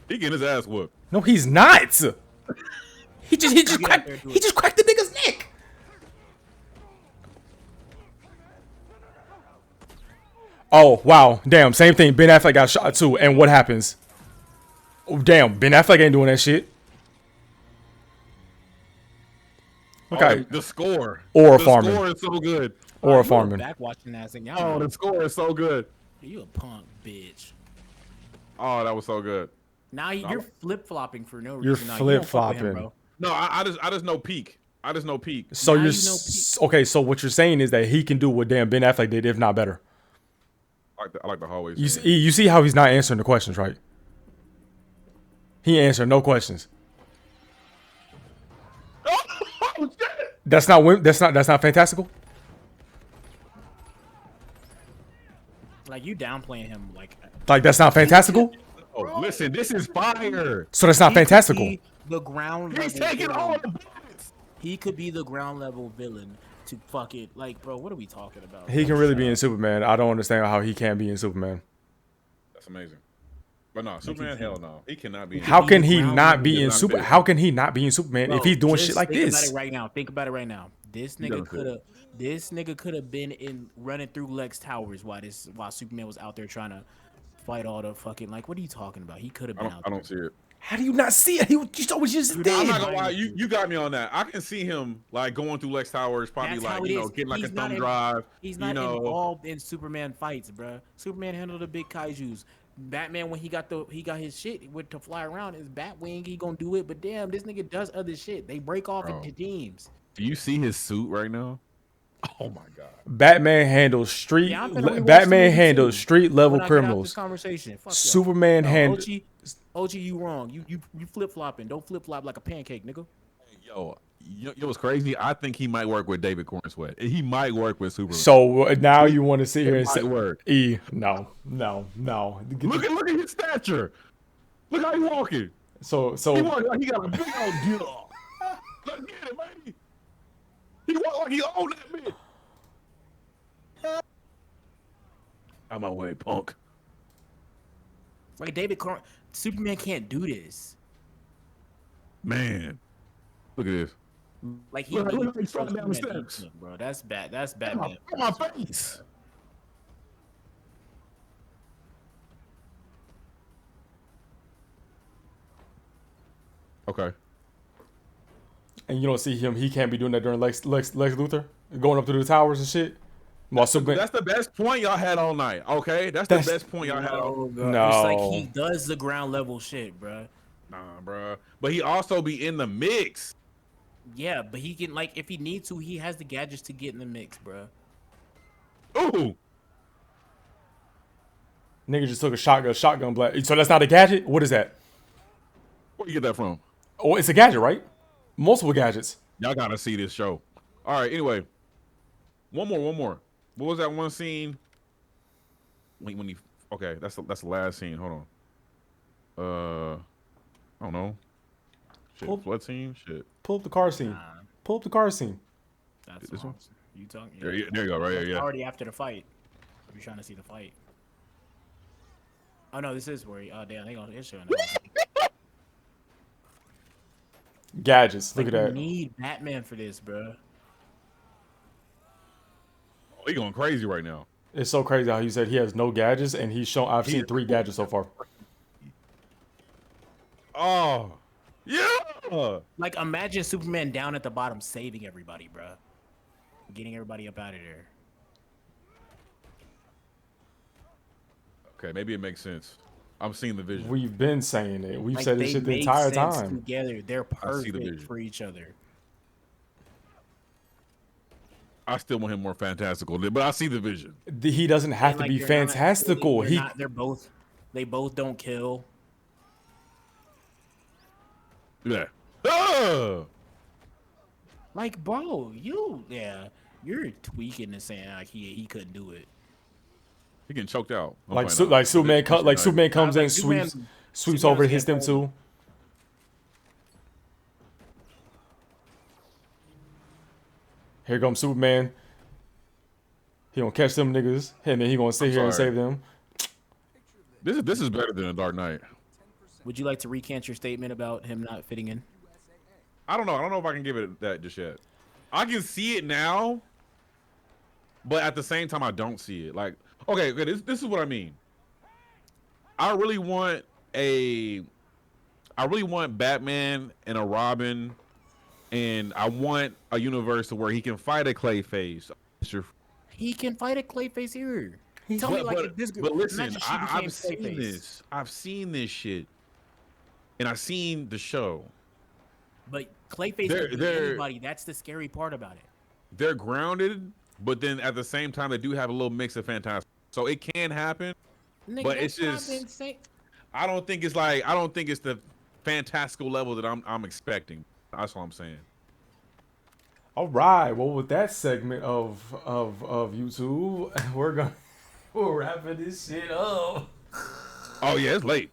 He getting his ass whooped. No, he's not. He just cracked the nigga's neck. Oh, wow. Damn, same thing. Ben Affleck got shot too. And what happens? Oh, damn. Ben Affleck ain't doing that shit. Okay. Oh, the score. Or farming. The score is so good. Or a farming. Back watching that thing. Oh, the score is so good. You a punk bitch. Oh, that was so good. Now you're flip flopping for no reason. You're Now, flip flopping. No, I just know peak. So Now you're you know okay. So what you're saying is that he can do what damn Ben Affleck did, if not better. I like the hallway. You see how he's not answering the questions, right? He answered no questions. Oh shit! That's not fantastical. Like you downplaying him, like Like that's not fantastical. Oh, listen, this is fire. So that's not fantastical. He could be the ground He's level taking villain. all the bullets. He could be the ground level villain to fuck it. Like, bro, what are we talking about? He can really be in Superman. I don't understand how he can't be in Superman. That's amazing. But no, Superman, hell no. He cannot be in How can he ground not be level in villain. Super? How can he not be in Superman Bro, if he's doing just shit like think this? About it right now. Think about it right now. This nigga don't could have. This nigga could have been in running through Lex Towers while Superman was out there trying to fight all the fucking like. What are you talking about? He could have been out I there. don't see it. How do you not see it? He just I'm did. not gonna lie, you got me on that. I can see him like going through Lex Towers, probably That's how like it you know is. getting like He's a not thumb in- drive. He's you not know, involved in Superman fights, bro. Superman handled the big kaiju's. Batman, when he got his shit with to fly around his Batwing, he gonna do it. But damn, this nigga does other shit. They break off Bro. into teams. Do you see his suit right now? Oh my god. Batman handles street. Yeah, I'm finna rewatch the Batman movie, handles too. street level When I get out this criminals. conversation, fuck y'all. Superman No, handles. OG, you wrong. You flip flopping. Don't flip flop like a pancake, nigga. Yo, what's crazy? I think he might work with David Corn Sweat. He might work with Superman. So now you want to sit here and might say, work. No. Look at his stature. Look how he walking. So He walking like he got a big old deal. Let's get it, baby. He walk like he own that bitch. Out my way, punk. Like Superman can't do this. Man, look at this. Like Look how he's falling down the steps. Bro. That's bad. That's bad. Look at my face. Okay. and you don't see him. He can't be doing that during Lex Luthor going up through the towers and shit. While Superman, That's the best point y'all had all night. Okay, that's the best point y'all had. All... No. It's like he does the ground level shit, bro. Nah, bro. But he also be in the mix. Yeah, but he can like if he needs to, he has the gadgets to get in the mix, bro. Ooh. nigga just took a shotgun blast. So that's not a gadget. What is that? Where you get that from? Oh, it's a gadget, right? Multiple gadgets. Y'all gotta see this show. All right. Anyway, one more. What was that one scene? When he? Okay, that's the last scene. Hold on. I don't know. Shit, flood scene. Shit. Pull up the car scene. Pull up the car scene. That's This one? You talking? There you go. Right here. Yeah. Already after the fight. If you're trying to see the fight. Oh no, this is where. Oh damn, it's showing. Gadgets. Look at You that. need Batman for this, bro. Oh, he going crazy right now. It's so crazy how you said he has no gadgets, and he's shown. I've seen 3 gadgets so far. Oh, yeah. Like imagine Superman down at the bottom saving everybody, bro. Getting everybody up out of there. Okay, maybe it makes sense. I'm seeing the vision. We've been saying it. We've Like, said this they shit the make entire sense time. together. They're I see the perfect vision. for each other. I still want him more fantastical, but I see the vision. He doesn't have And, to like, be they're not- fantastical. They both don't kill. Yeah. Ah! Like, bro, you're tweaking and saying like he couldn't do it. He getting choked out. Like Superman comes in, Superman sweeps was over, hits getting them too. Here comes Superman. He gonna catch them niggas, and then he gonna sit here and save them. This is better than a Dark Knight. Would you like to recant your statement about him not fitting in? I don't know. I don't know if I can give it that just yet. I can see it now, but at the same time, I don't see it. Like, okay, this is what I mean. I really want Batman and a Robin, and I want a universe where he can fight a Clayface. He can fight a Clayface here. But listen, I've seen this. I've seen this shit, and I've seen the show. But Clayface can be anybody. That's the scary part about it. They're grounded, but then at the same time, they do have a little mix of fantastic. So it can happen, but it's just. I don't think it's the fantastical level that I'm expecting. That's all I'm saying. All right. Well, with that segment of YouTube, we're wrapping this shit up. Oh yeah, it's late.